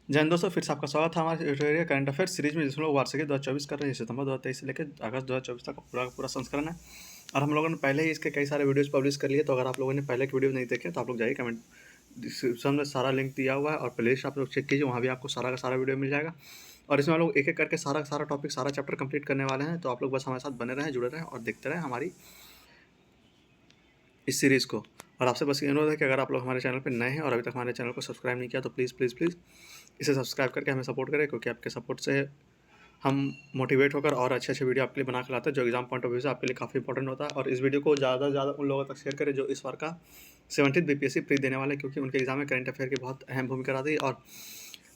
जय हिंद दोस्तों, फिर से आपका स्वागत है हमारे ट्यूटोरियल करंट अफेयर सीरीज में, जिसमें लोग वार्षिक 2024 कर रहे हैं। सितंबर 2023 से लेकर अगस्त 2024 तक पूरा पूरा संस्करण है। और हम लोगों ने पहले ही इसके कई सारे वीडियोस पब्लिश कर लिए, तो अगर आप लोगों ने पहले के वीडियो नहीं देखे तो आप लोग जाइए, कमेंट डिस्क्रिप्शन में सारा लिंक दिया हुआ है और प्लेलिस्ट आप लोग चेक कीजिए, वहाँ भी आपको सारा का सारा वीडियो मिल जाएगा। और इसमें हम लोग एक एक करके सारा का सारा टॉपिक, सारा चैप्टर कंप्लीट करने वाले हैं। तो आप लोग बस हमारे साथ बने रहें, जुड़े रहें और देखते रहें हमारी इस सीरीज़ को। और आपसे बस ये अनुरोध है कि अगर आप लोग हमारे चैनल पर नए हैं और अभी तक हमारे चैनल को सब्सक्राइब नहीं किया तो प्लीज़ प्लीज़ प्लीज़ इसे सब्सक्राइब करके हमें सपोर्ट करें, क्योंकि आपके सपोर्ट से हम मोटिवेट होकर और अच्छे अच्छे वीडियो आपके लिए बना के लाते हैं, जो एग्जाम पॉइंट ऑफ व्यू से आपके लिए काफ़ी इंपॉर्टेंट होता है। और इस वीडियो को ज़्यादा से ज़्यादा उन लोगों तक शेयर करें जो इस बार का 70th बीपीएससी प्री देने वाले हैं, क्योंकि उनके एग्जाम में करंट अफेयर की बहुत अहम भूमिका रहती है। और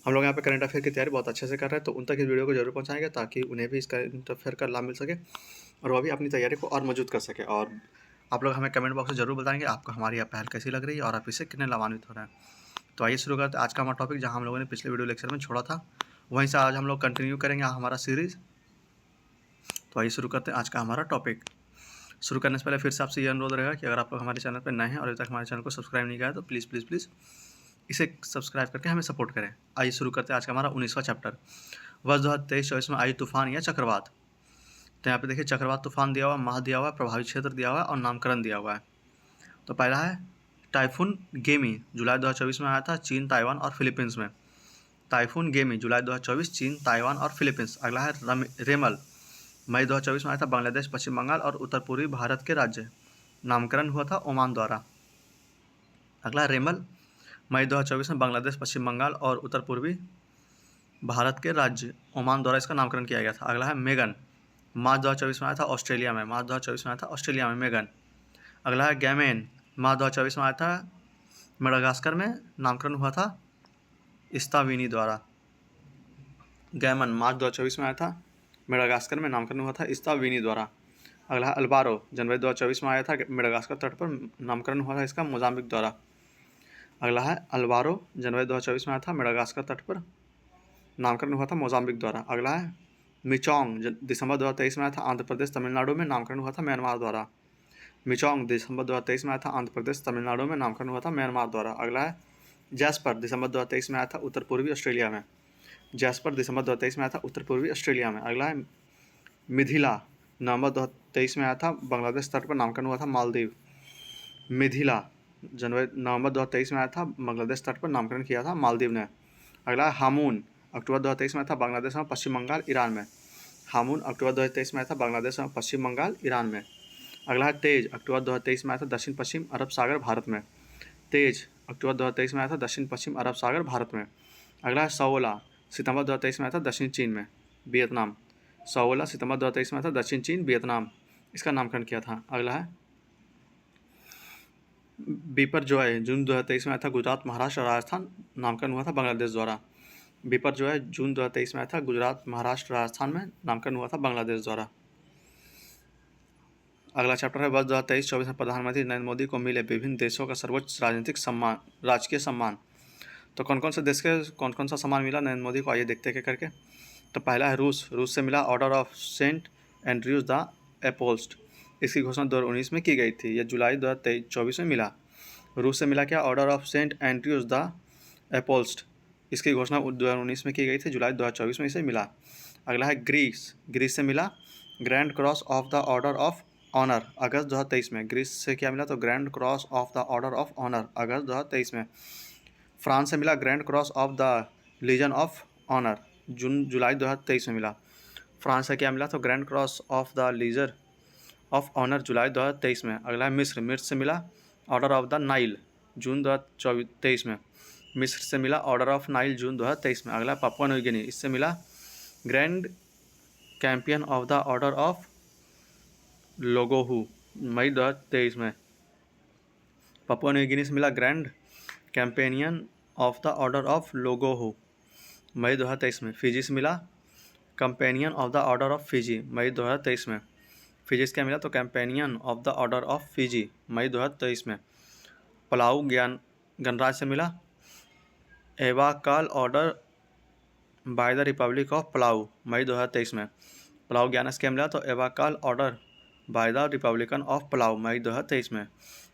हम लोग यहाँ पे करंट अफेयर की तैयारी बहुत अच्छे से कर रहे हैं, तो उन तक इस वीडियो को जरूर पहुँचाएंगे ताकि उन्हें भी इस करंट अफेयर का लाभ मिल सके और वह भी अपनी तैयारी को और मजबूत कर सके। और आप लोग हमें कमेंट बॉक्स में जरूर बताएंगे आपको हमारी यह पहल कैसी लग रही है और आप इससे कितने लाभान्वित हो रहे हैं। तो आइए शुरू करते हैं आज का हमारा टॉपिक, जहाँ हम लोगों ने पिछले वीडियो लेक्चर में छोड़ा था वहीं से आज हम लोग कंटिन्यू करेंगे हमारा सीरीज़। तो आइए शुरू करते हैं आज का हमारा टॉपिक। शुरू करने से पहले फिर से आपसे ये अनुरोध रहेगा कि अगर आप लोग हमारे चैनल पर नए हैं और अभी तक हमारे चैनल को सब्सक्राइब नहीं किया है तो प्लीज़ प्लीज़ प्लीज़ इसे सब्सक्राइब करके हमें सपोर्ट करें। आइए शुरू करते हैं आज का हमारा 19वां चैप्टर, वर्ष 2023-24 में आई तूफान या चक्रवात। तो यहाँ पे देखिए चक्रवात तूफान दिया हुआ, माह दिया हुआ, प्रभावित क्षेत्र दिया हुआ है और नामकरण दिया हुआ है। तो पहला है टाइफून गेमी, जुलाई 2024 में आया था चीन, ताइवान और फिलीपींस में। टाइफून गेमी जुलाई 2024 चीन, ताइवान और फिलीपींस। अगला है रेमल, मई 2024 में आया था बांग्लादेश, पश्चिम बंगाल और उत्तर पूर्वी भारत के राज्य। नामकरण हुआ था ओमान द्वारा। अगला रेमल, मई 2024 में बांग्लादेश, पश्चिम बंगाल और उत्तर पूर्वी भारत के राज्य ओमान द्वारा इसका नामकरण किया गया था। अगला है मेगन, मार्च 2024 में आया था ऑस्ट्रेलिया में। मार्च 2024 में आया था ऑस्ट्रेलिया में मेगन। अगला है गैमेन, मार्च 2024 में आया था मेडागास्कर में। नामकरण हुआ था इस्ताविनी द्वारा। गैमन मार्च 2024 में आया था मेडागास्कर में। नामकरण हुआ था इस्ताविनी द्वारा। अगला है अल्बारो, जनवरी 2024 में आया था मेडागास्कर तट पर। नामकरण हुआ था इसका मोजाम्बिक द्वारा। अगला है अल्बारो, जनवरी 2024 में आया था मेडागास्कर तट पर। नामकरण हुआ था मोजाम्बिक द्वारा। अगला है मिचोंग, दिसंबर 2023 में आया था आंध्र प्रदेश तमिलनाडु में। नामकरण हुआ था म्यांमार द्वारा। मिचोंग दिसंबर 2023 में आया था आंध्र प्रदेश तमिलनाडु में। नामकरण हुआ था म्यांमार द्वारा। अगला है जैस्पर, दिसंबर 2023 में आया था उत्तर पूर्वी ऑस्ट्रेलिया में। जैस्पर दिसंबर 2023 में आया था उत्तर पूर्वी ऑस्ट्रेलिया में। अगला है मिथिला, नवंबर 2023 में आया था बांग्लादेश तट पर। नामकरण हुआ था मालदीव। मिथिला नवंबर 2023 में आया था बांग्लादेश तट पर। नामकरण किया था मालदीव ने। अगला है हामून, अक्टूबर 2023 में आया था बांग्लादेश में, पश्चिम बंगाल, ईरान में। हामून अक्टूबर 2023 में आया था बांग्लादेश में, पश्चिम बंगाल, ईरान में। अगला है तेज, अक्टूबर 2023 में आया था दक्षिण पश्चिम अरब सागर, भारत में। तेज अक्टूबर 2023 में आया था दक्षिण पश्चिम अरब सागर, भारत में। अगला है सवोला, सितंबर 2023 में आया था दक्षिण चीन में, वियतनाम। सवोला सितंबर 2023 में आया था दक्षिण चीन, वियतनाम। इसका नामकरण किया था। अगला है बीपर जॉय, जून 2023 में आया था गुजरात, महाराष्ट्र और राजस्थान। नामकरण हुआ था बांग्लादेश द्वारा। बीपर जॉय जून 2023 में आया था गुजरात, महाराष्ट्र, राजस्थान में। नामकरण हुआ था बांग्लादेश द्वारा। अगला चैप्टर है वर्ष 2023-24 में प्रधानमंत्री नरेंद्र मोदी को मिले विभिन्न देशों का सर्वोच्च राजनीतिक सम्मान, राजकीय सम्मान। तो कौन कौन से देश के कौन कौन सा सम्मान मिला नरेंद्र मोदी को, आइए देखते हैं करके। तो पहला है रूस, रूस से मिला order of Saint Andrews the apostle. इसकी घोषणा 2019 में की गई थी। यह जुलाई 2024 में मिला। रूस से मिला क्या, order of Saint Andrews the apostle. इसकी घोषणा 2019 में की गई थी, जुलाई 2024 में इसे मिला। अगला है ग्रीस, ग्रीस से मिला grand cross of the order of honour, अगस्त 2023 में। ग्रीस से क्या मिला, तो grand cross of the order of honour, अगस्त 2023 में। फ्रांस से मिला grand cross of the legion of honour, जुलाई 2023 में मिला। फ्रांस से क्या मिला, तो grand cross of the legion of honour, जुलाई 2023 में। अगला है मिस्र, मिस्र से मिला ऑर्डर ऑफ द नाइल, जून 2023 में। मिस्र से मिला ऑर्डर ऑफ नाइल, जून 2023 में। अगला पापुआ न्यू गिनी, इससे मिला grand champion of the order of Logohu, मई 2023 में। पापुआ न्यू गिनी से मिला grand companion of the order of Logohu, मई 2023 में। फिजी से मिला companion of the order of Fiji, मई 2023 में। फिजी से क्या मिला, तो companion of the order of Fiji, मई 2023 में। पलाऊ गणराज्य से मिला Ebakl order by the republic of Palau, मई 2023 में। पलाऊ ज्ञान से क्या मिला, तो Ebakl order by the republican of Palau, मई 2023 में।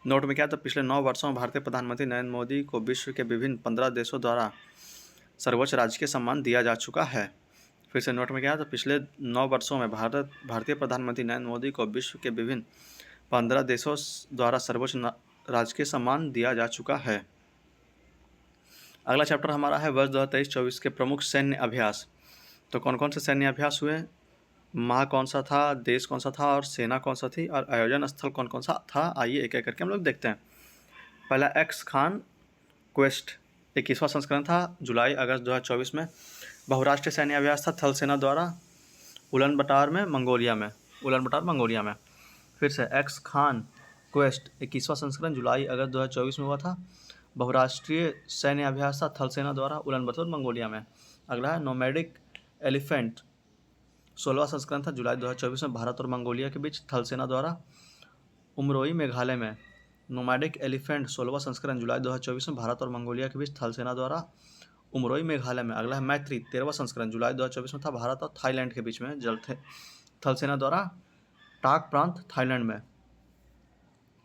नोट में क्या, तो पिछले 9 वर्षों में भारतीय प्रधानमंत्री नरेंद्र मोदी को विश्व के विभिन्न 15 देशों द्वारा सर्वोच्च राजकीय सम्मान दिया जा चुका है। फिर से नोट में क्या है, तो पिछले 9 वर्षों में भारतीय प्रधानमंत्री नरेंद्र मोदी को विश्व के विभिन्न 15 देशों द्वारा सर्वोच्च राजकीय सम्मान दिया जा चुका है। अगला चैप्टर हमारा है वर्ष 2023-24 के प्रमुख सैन्य अभ्यास। तो कौन कौन से सैन्य अभ्यास हुए, माह कौन सा था, देश कौन सा था और सेना कौन सा थी और आयोजन स्थल कौन कौन सा था, आइए एक एक करके हम लोग देखते हैं। पहला एक्स खान क्वेस्ट 21वां संस्करण था, जुलाई अगस्त 2024 में। बहुराष्ट्रीय सैन्य अभ्यास था थल सेना द्वारा उलन बटार में मंगोलिया में। फिर से एक्स खान क्वेस्ट 21वां संस्करण जुलाई अगस्त 2024 में हुआ था। बहुराष्ट्रीय सैन्य अभ्यास था थल सेना द्वारा उलन बटार मंगोलिया में। अगला है नोमैडिक एलिफेंट 16वां संस्करण था जुलाई 2024 में भारत और मंगोलिया के बीच थल सेना द्वारा उमरोई मेघालय में। नोमैडिक एलिफेंट 16वां संस्करण जुलाई 2024 में भारत और मंगोलिया के बीच थल सेना द्वारा उमरोई मेघालय में। अगला है मैत्री 13वां संस्करण जुलाई 2024 में था भारत और थाईलैंड के बीच में थल सेना द्वारा टाक प्रांत थाईलैंड में।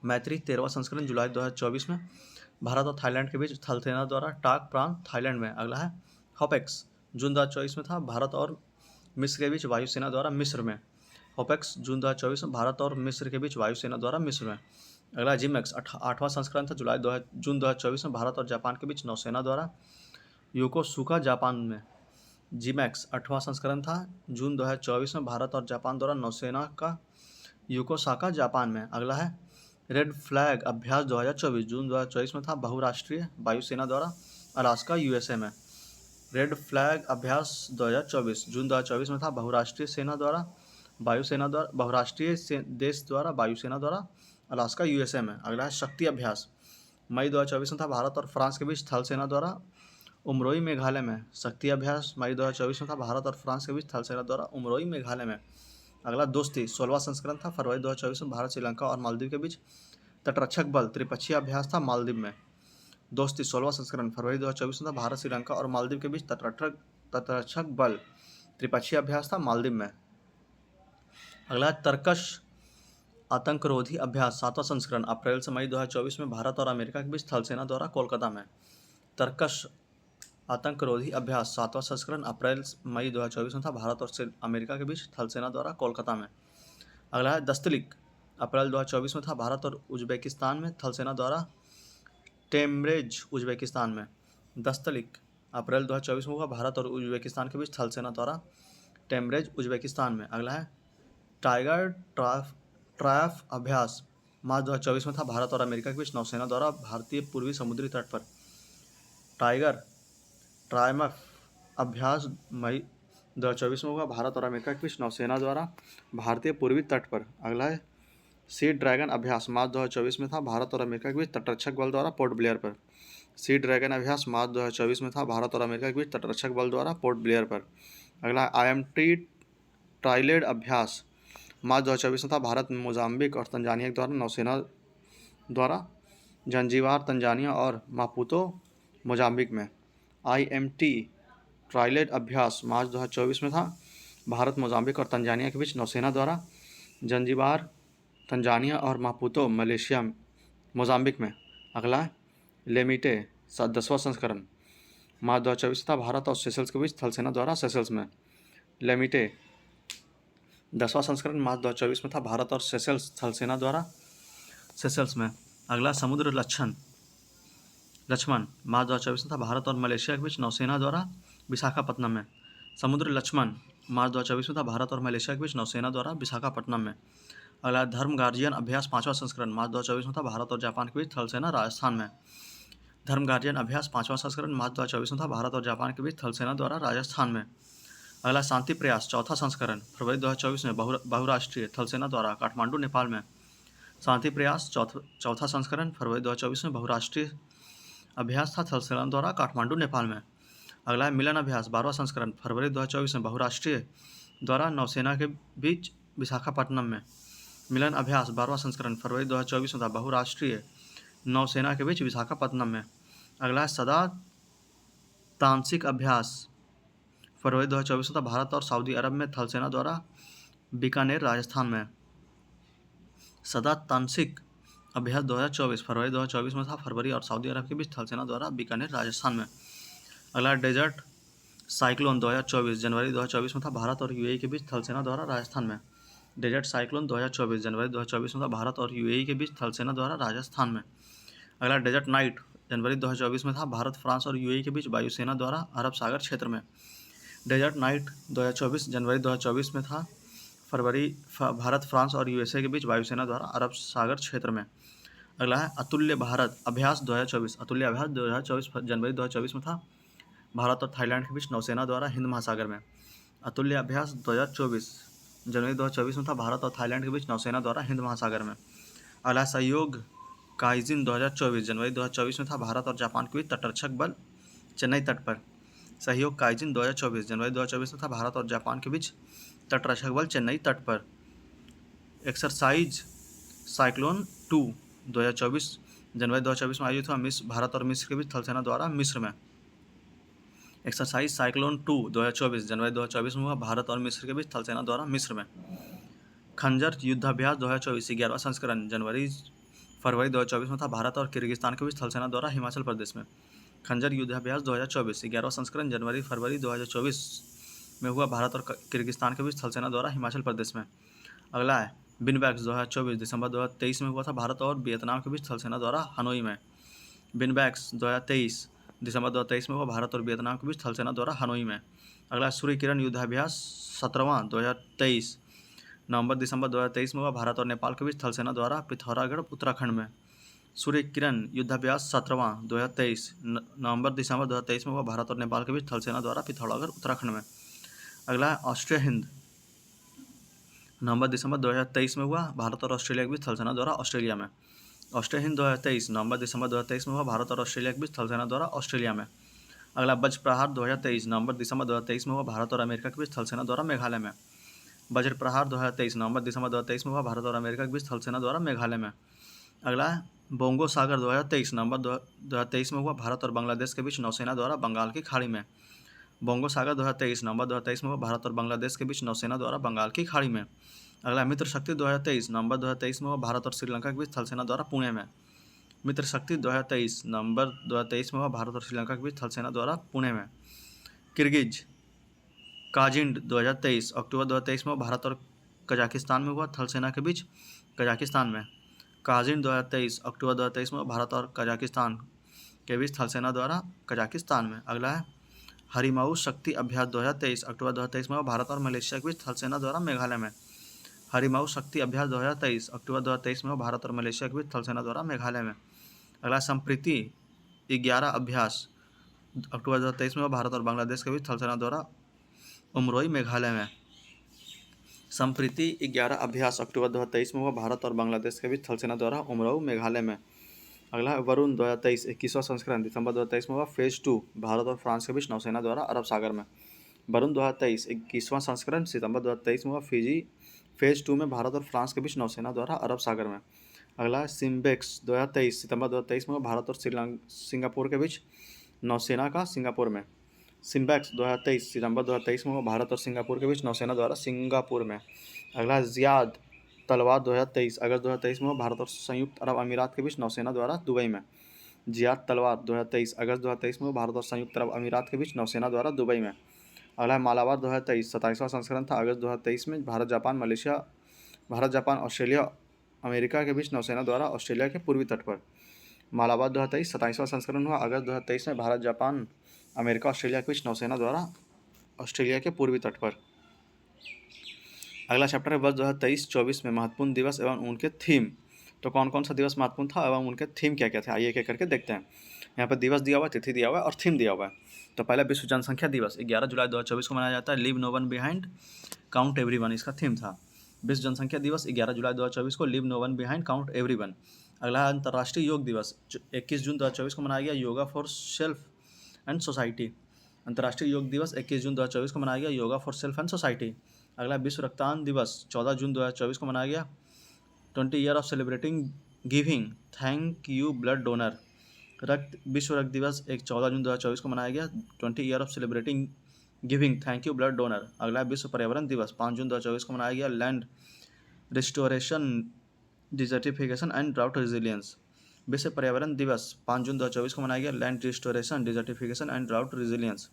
मैत्री 13वां संस्करण जुलाई 2024 में भारत और थाईलैंड के बीच थल सेना द्वारा टाक प्रांत थाईलैंड में। अगला है होपेक्स जून 2024 में था भारत और मिस्र के बीच वायुसेना द्वारा मिस्र में। होपेक्स जून 2024 में भारत और मिस्र के बीच वायुसेना द्वारा मिस्र में। अगला जिमेक्स 8वां संस्करण था जून 2024 में भारत और जापान के बीच नौसेना द्वारा योकोसुका जापान में। जिमैक्स 8वां संस्करण था जून 2024 में भारत और जापान द्वारा नौसेना का योकोसाका जापान में। अगला है रेड फ्लैग अभ्यास 2024 जून 2024 में था बहुराष्ट्रीय वायुसेना द्वारा अलास्का यूएसए में। रेड फ्लैग अभ्यास 2024 जून 2024 में था बहुराष्ट्रीय देश द्वारा वायुसेना द्वारा अलास्का यूएसए में। अगला है शक्ति अभ्यास मई 2024 में था भारत और फ्रांस के बीच थल सेना द्वारा उमरोई मेघालय में। शक्ति अभ्यास मई 2024 में था भारत और फ्रांस के बीच थल सेना द्वारा उमरोई मेघालय में। अगला दोस्ती 16वां संस्करण था फरवरी 2024 में भारत श्रीलंका और मालदीव के बीच तटरक्षक बल त्रिपक्षीय अभ्यास था मालदीव में। दोस्ती 16वां संस्करण फरवरी 2024 में था भारत श्रीलंका और मालदीव के बीच तटरक्षक बल त्रिपक्षीय अभ्यास था मालदीव में। अगला तर्कश आतंकरोधी अभ्यास 7वां संस्करण अप्रैल से मई 2024 में भारत और अमेरिका के बीच थल सेना द्वारा कोलकाता में। तर्कश आतंकरोधी अभ्यास 7वां संस्करण अप्रैल मई 2024 में था भारत और अमेरिका के बीच थल सेना द्वारा कोलकाता में। अगला है दस्तलिक अप्रैल 2024 में था भारत और उज्बेकिस्तान में थल सेना द्वारा टेमरेज उज्बेकिस्तान में। दस्तलिक अप्रैल 2024 में हुआ भारत और उज्बेकिस्तान के बीच थल सेना द्वारा टेमरेज उज्बेकिस्तान में। अगला है टाइगर ट्रायफ अभ्यास मार्च 2024 में था भारत और अमेरिका के बीच नौसेना द्वारा भारतीय पूर्वी समुद्री तट पर। टाइगर ट्रायमफ अभ्यास मई 2024 में हुआ भारत और अमेरिका के बीच नौसेना द्वारा भारतीय पूर्वी तट पर। अगला है सी ड्रैगन अभ्यास मार्च 2024 में था भारत और अमेरिका के बीच तटरक्षक बल द्वारा पोर्ट ब्लेयर पर। सी ड्रैगन अभ्यास मार्च 2024 में था भारत और अमेरिका के बीच तटरक्षक बल द्वारा पोर्ट ब्लेयर पर। अगला IMT ट्राइलेड अभ्यास मार्च 2024 में था भारत मोजाम्बिक और तंजानिया द्वारा नौसेना द्वारा जंजीबार तंजानिया और मापुतो मोजाम्बिक में। IMT ट्राइलेड अभ्यास मार्च 2024 में था भारत मोजाम्बिक और तंजानिया के बीच नौसेना द्वारा जंजीबार तंजानिया और मापुतो मलेशिया मोजाम्बिक में। अगला लेमिटे 10वां संस्करण मार्च 2024 था भारत और सेशल्स के बीच थल सेना द्वारा सेशल्स में। लेमिटे 10वां संस्करण मार्च 2024 में था भारत और सेशल्स थल सेना द्वारा सेशल्स में। अगला समुद्र लक्ष्मण मार्च 2024 में था भारत और मलेशिया के बीच नौसेना द्वारा विशाखापट्टनम में। समुद्र लक्ष्मण मार्च 2024 में था भारत और मलेशिया के बीच नौसेना द्वारा विशाखापट्टनम में। अगला धर्म गार्जियन अभ्यास 5वां संस्करण मार्च 2024 में था भारत और जापान के बीच थल सेना राजस्थान में। धर्म गार्जियन अभ्यास 5वां संस्करण मार्च 2024 में था भारत और जापान के बीच थल सेना द्वारा राजस्थान में। अगला शांति प्रयास 4था संस्करण फरवरी 2024 में बहुराष्ट्रीय थल सेना द्वारा काठमांडू नेपाल में। शांति प्रयास 4था संस्करण फरवरी 2024 में बहुराष्ट्रीय अभ्यास था थल सेना द्वारा काठमांडू नेपाल में। अगला है मिलन अभ्यास 12वां संस्करण फरवरी 2024 में बहुराष्ट्रीय द्वारा नौसेना के बीच विशाखापट्टनम में। मिलन अभ्यास 12वां संस्करण फरवरी 2024 में था बहुराष्ट्रीय नौसेना के बीच विशाखापट्टनम में। अगला है सदा तांत्रिक अभ्यास फरवरी 2024 में था भारत और सऊदी अरब में थल सेना द्वारा बीकानेर राजस्थान में। सदा तांत्रिक अभ्यास 2024 फरवरी 2024 में था फरवरी और सऊदी अरब के बीच थल सेना द्वारा बीकानेर राजस्थान में। अगला डेजर्ट साइक्लोन 2024 जनवरी 2024 में था भारत और यूएई के बीच थल सेना द्वारा राजस्थान में। डेजर्ट साइक्लोन 2024 जनवरी 2024 में था भारत और यूएई के बीच थल सेना द्वारा राजस्थान में। अगला डेजर्ट नाइट जनवरी 2024 में था भारत फ्रांस और यूएई के बीच वायुसेना द्वारा अरब सागर क्षेत्र में। डेजर्ट नाइट 2024 जनवरी 2024 में था भारत फ्रांस और यूएसए के बीच वायुसेना द्वारा अरब सागर क्षेत्र में। अगला है अतुल्य भारत अभ्यास 2024। अतुल्य अभ्यास 2024 जनवरी 2024 में था भारत और थाईलैंड के बीच नौसेना द्वारा हिंद महासागर में। अतुल्य अभ्यास 2024 जनवरी 2024 में था भारत और थाईलैंड के बीच नौसेना द्वारा हिंद महासागर में। अगला सहयोग काइजिन 2024 जनवरी 2024 में था भारत और जापान के बीच तटरक्षक बल चेन्नई तट पर। सहयोग काइजिन 2024 जनवरी 2024 में था भारत और जापान के बीच तटरक्षक बल चेन्नई तट पर। एक्सरसाइज साइक्लोन 2 2024 जनवरी 2024 में आयोजित हुआ भारत और मिस्र के बीच थल सेना द्वारा मिस्र में। एक्सरसाइज साइक्लोन 2 2024 जनवरी 2024 में हुआ भारत और मिस्र के बीच थल सेना द्वारा मिस्र में। खंजर युद्धाभ्यास 2024 11वां संस्करण फरवरी 2024 में था भारत और किर्गिस्तान के बीच थल सेना द्वारा हिमाचल प्रदेश में। खंजर युद्धाभ्यास 2024 11वां संस्करण फरवरी 2024 में हुआ भारत और किर्गिस्तान के बीच थल सेना द्वारा हिमाचल प्रदेश में। अगला है बिनबैक्स 2024 दिसंबर 2023 में हुआ था भारत और वियतनाम के बीच थल सेना द्वारा हनोई में। बिनबैक्स 2023 दिसंबर 2023 में हुआ भारत और वियतनाम के बीच थल सेना द्वारा हनोई में। अगला सूर्य किरण युद्धाभ्यास 17वां 2023 नवंबर दिसंबर 2023 में हुआ भारत और नेपाल के बीच थल सेना द्वारा पिथौरागढ़ उत्तराखंड में। सूर्य किरण युद्धाभ्यास 17वां 2023 नवंबर दिसंबर 2023 में हुआ भारत और नेपाल के बीच थल सेना द्वारा पिथौरागढ़ उत्तराखंड में। अगला है ऑस्ट्रिया हिंद नवंबर दिसंबर 2023 में हुआ भारत और ऑस्ट्रेलिया के बीच थल सेना द्वारा ऑस्ट्रेलिया में। ऑस्ट्रिया हिंद 2023 नवंबर दिसंबर 2023 में हुआ भारत और ऑस्ट्रेलिया के बीच थल सेना द्वारा ऑस्ट्रेलिया में। अगला वज्र प्रहार 2023 नवंबर दिसंबर 2023 में हुआ भारत और अमेरिका के बीच थल सेना द्वारा मेघालय में। वज्र प्रहार 2023 नवंबर दिसंबर 2023 में हुआ भारत और अमेरिका के बीच थल सेना द्वारा मेघालय में। अगला है बोंगो सागर 2023 नवंबर 2023 में हुआ भारत और बांग्लादेश के बीच नौसेना द्वारा बंगाल की खाड़ी में। बोंगो सागर 2023 नवंबर 2023 में हुआ भारत और बांग्लादेश के बीच नौसेना द्वारा बंगाल की खाड़ी में। अगला मित्र शक्ति 2023 नवंबर 2023 में हुआ भारत और श्रीलंका के बीच थल सेना द्वारा पुणे में। मित्र शक्ति 2023 नवंबर 2023 में हुआ भारत और श्रीलंका के बीच थल सेना द्वारा पुणे में। किर्गिज काजिंड 2023 अक्टूबर 2023 में भारत और कजाकिस्तान में हुआ थल सेना के बीच कजाकिस्तान में। काजिंड 2023 अक्टूबर 2023 में भारत और कजाकिस्तान के बीच थल सेना द्वारा कजाकिस्तान में। अगला है हरिमाऊ शक्ति अभ्यास 2023 अक्टूबर 2023 में भारत और मलेशिया के बीच थल सेना द्वारा मेघालय में। हरिमाऊ शक्ति अभ्यास 2023 अक्टूबर 2023 में भारत और मलेशिया के बीच थल सेना द्वारा मेघालय में। अगला संप्रीति 11 अभ्यास अक्टूबर 2023 में भारत और बांग्लादेश के बीच थल सेना द्वारा उमरोई मेघालय में। संप्रीति 11 अभ्यास अक्टूबर 2023 में हुआ भारत और बांग्लादेश के बीच थल सेना द्वारा उमरोई मेघालय में। अगला वरुण 2023 21वां संस्करण दिसंबर 2023 में हुआ फेज 2 भारत और फ्रांस के बीच नौसेना द्वारा अरब सागर में। वरुण 2023 21वां संस्करण सितंबर 2023 में हुआ फेज 2 में भारत और फ्रांस के बीच नौसेना द्वारा अरब सागर में। अगला सिम्बेक्स 2023 सितंबर 2023 में हुआ भारत और सिंगापुर के बीच नौसेना का सिंगापुर में। सिम्बैक्स 2023 सितंबर 2023 में हुआ भारत और सिंगापुर के बीच नौसेना द्वारा सिंगापुर में। अगला जियाद तलवार 2023 अगस्त 2023 में हुआ भारत और संयुक्त अरब अमीरात के बीच नौसेना द्वारा दुबई में। जियाद तलवार 2023 अगस्त 2023 में हुआ भारत और संयुक्त अरब अमीरात के बीच नौसेना द्वारा दुबई में। अगला मालाबार 2023 27वां संस्करण था अगस्त 2023 में भारत जापान ऑस्ट्रेलिया अमेरिका के बीच नौसेना द्वारा ऑस्ट्रेलिया के पूर्वी तट पर। मालाबार 2023 27वां संस्करण हुआ अगस्त 2023 में भारत जापान अमेरिका ऑस्ट्रेलिया के बीच नौसेना द्वारा ऑस्ट्रेलिया के पूर्वी तट पर। अगला चैप्टर है वर्ष 2023-24 में महत्वपूर्ण दिवस एवं उनके थीम। तो कौन कौन सा दिवस महत्वपूर्ण था एवं उनके थीम क्या क्या थे, आइए एक करके देखते हैं। यहाँ पर दिवस दिया हुआ है, तिथि दिया हुआ है और थीम दिया हुआ है। तो पहला विश्व जनसंख्या दिवस 11 जुलाई 2024 को मनाया जाता है। Leave no one behind count everyone इसका थीम था। विश्व जनसंख्या दिवस 11 जुलाई 2024 को leave no one behind count everyone. अगला अंतर्राष्ट्रीय योग दिवस 21 जून 2024 को मनाया गया, yoga for self and society. अंतर्राष्ट्रीय योग दिवस 21 जून 2024 को मनाया गया, yoga for self and society. अगला विश्व रक्तदान दिवस 14 जून 2024 को मनाया गया, 20 year of celebrating giving thank you blood donor. विश्व रक्त दिवस 14 जून 2024 को मनाया गया, 20 year of celebrating giving thank you blood donor. अगला विश्व पर्यावरण दिवस 5 जून 2024 को मनाया गया, land restoration desertification and drought resilience. विश्व पर्यावरण दिवस 5 जून 2024 को मनाया गया, land restoration, desertification and drought resilience.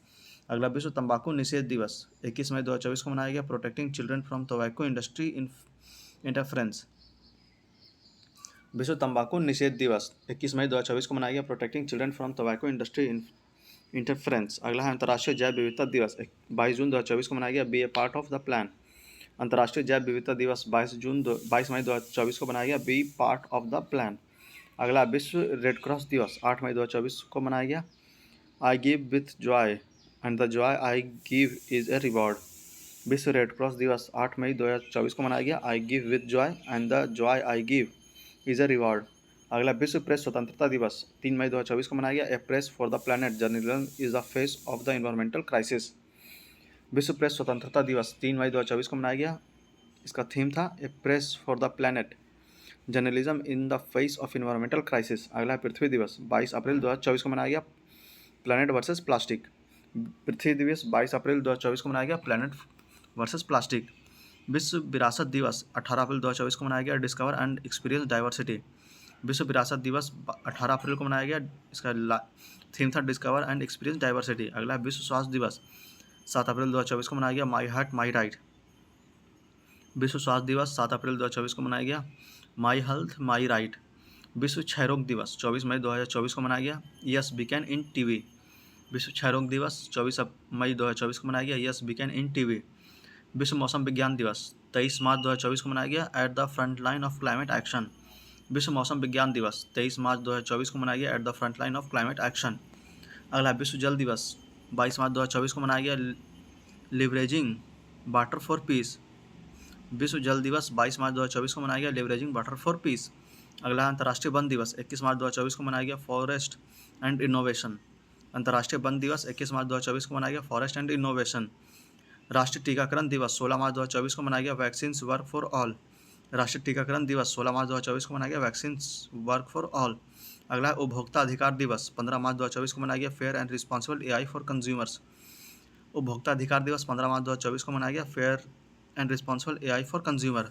अगला विश्व तंबाकू निषेध दिवस 21 मई 2024 को मनाया गया, protecting children from tobacco industry interference. विश्व तंबाकू निषेध दिवस 21 मई 2024 को मनाया गया, protecting children from tobacco industry interference. अगला है अंतर्राष्ट्रीय जैव विविधता दिवस 22 जून 2024 को मनाया गया, be a part of the plan. अंतर्राष्ट्रीय जैव विविधता दिवस 22 मई 2024 को मनाया गया, be part of the plan. अगला विश्व रेड क्रॉस दिवस 8 मई 2024 को मनाया गया, I give with Joy and the Joy I give is a reward. विश्व रेड क्रॉस दिवस 8 मई 2024 को मनाया गया, I give with Joy and the Joy I give is a reward. अगला विश्व प्रेस स्वतंत्रता दिवस 3 मई 2024 को मनाया गया, a press for the planet journalism is the face of the environmental crisis. विश्व प्रेस स्वतंत्रता दिवस 3 मई 2024 को मनाया गया, इसका थीम था a press for the planet journalism in the face of environmental crisis. अगला पृथ्वी दिवस 22 अप्रैल 2024 को मनाया गया, प्लैनेट वर्सेस प्लास्टिक। पृथ्वी दिवस 22 अप्रैल 2024 को मनाया गया, प्लैनेट वर्सेस प्लास्टिक। विश्व विरासत दिवस 18 अप्रैल 2024 को मनाया गया, डिस्कवर एंड एक्सपीरियंस डाइवर्सिटी। विश्व विरासत दिवस 18 अप्रैल को मनाया गया, इसका थीम था डिस्कवर एंड एक्सपीरियंस डाइवर्सिटी। अगला विश्व स्वास्थ्य दिवस 7 अप्रैल 2024 को मनाया गया, माई हार्ट माई राइट। विश्व स्वास्थ्य दिवस 7 अप्रैल 2024 को मनाया गया, माई हेल्थ माई राइट। विश्व क्षय रोग दिवस 24 मई 2024 को मनाया गया, yes we can end TB. विश्व क्षय रोग दिवस 24 मई 2024 को मनाया गया, yes we can end TB. विश्व मौसम विज्ञान दिवस 23 मार्च 2024 को मनाया गया, at the front line of climate action. विश्व मौसम विज्ञान दिवस 23 मार्च 2024 को मनाया गया, at the front line of climate action. अगला विश्व जल दिवस 22 मार्च 2024 को मनाया गया, लिवरेजिंग वाटर फॉर पीस। विश्व जल दिवस 22 मार्च 2024 को मनाया गया, लिवरेजिंग वाटर फॉर पीस। अगला अंतर्राष्ट्रीय वन दिवस 21 मार्च 2024 को मनाया गया, फॉरेस्ट एंड इनोवेशन। अंतर्राष्ट्रीय वन दिवस 21 मार्च 2024 को मनाया गया, फॉरेस्ट एंड इनोवेशन। राष्ट्रीय टीकाकरण दिवस 16 मार्च 2024 को मनाया गया, वैक्सीन वर्क फॉर ऑल। राष्ट्रीय टीकाकरण दिवस 16 मार्च 2024 को मनाया गया, वैक्सीन वर्क फॉर ऑल। अगला उपभोक्ता अधिकार दिवस 15 मार्च 2024 को मनाया गया, fair and responsible AI for consumers. उपभोक्ता अधिकार दिवस 15 मार्च 2024 को मनाया गया, fair and responsible AI for consumer.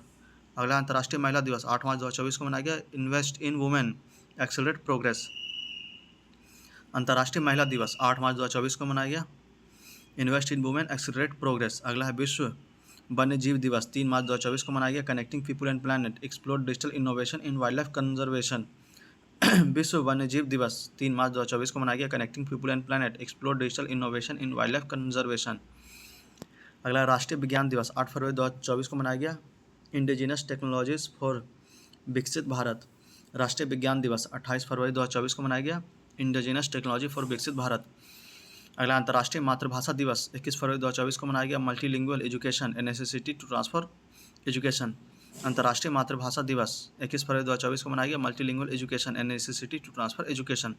अगला अंतर्राष्ट्रीय महिला दिवस 8 मार्च 2024 को मनाया गया, इन्वेस्ट इन वुमेन एक्सेलरेट प्रोग्रेस। अंतर्राष्ट्रीय महिला दिवस 8 मार्च 2024 को मनाया गया, इन्वेस्ट इन वुमेन एक्सेलरेट प्रोग्रेस। अगला है विश्व वन्य जीव दिवस 3 मार्च 2024 को मनाया गया, connecting people and planet explore digital innovation in wild life conservation. विश्व वन्य जीव दिवस 3 मार्च 2024 को मनाया गया, connecting people and planet explore digital innovation in wild life conservation. अगला राष्ट्रीय विज्ञान दिवस 8 फरवरी 2024 को मनाया गया, इंडिजिनस टेक्नोलॉजीज फॉर विकसित भारत। राष्ट्रीय विज्ञान दिवस 28 फरवरी 2024 को मनाया गया, इंडिजिनस टेक्नोलॉजी फॉर विकसित भारत। अगला अंतर्राष्ट्रीय मातृभाषा दिवस 21 फरवरी 2024 को मनाया गया, multilingual education a necessity to transfer education. अंतर्राष्ट्रीय मातृभाषा दिवस 21 फरवरी 2024 को मनाया गया, multilingual education a necessity to transfer education.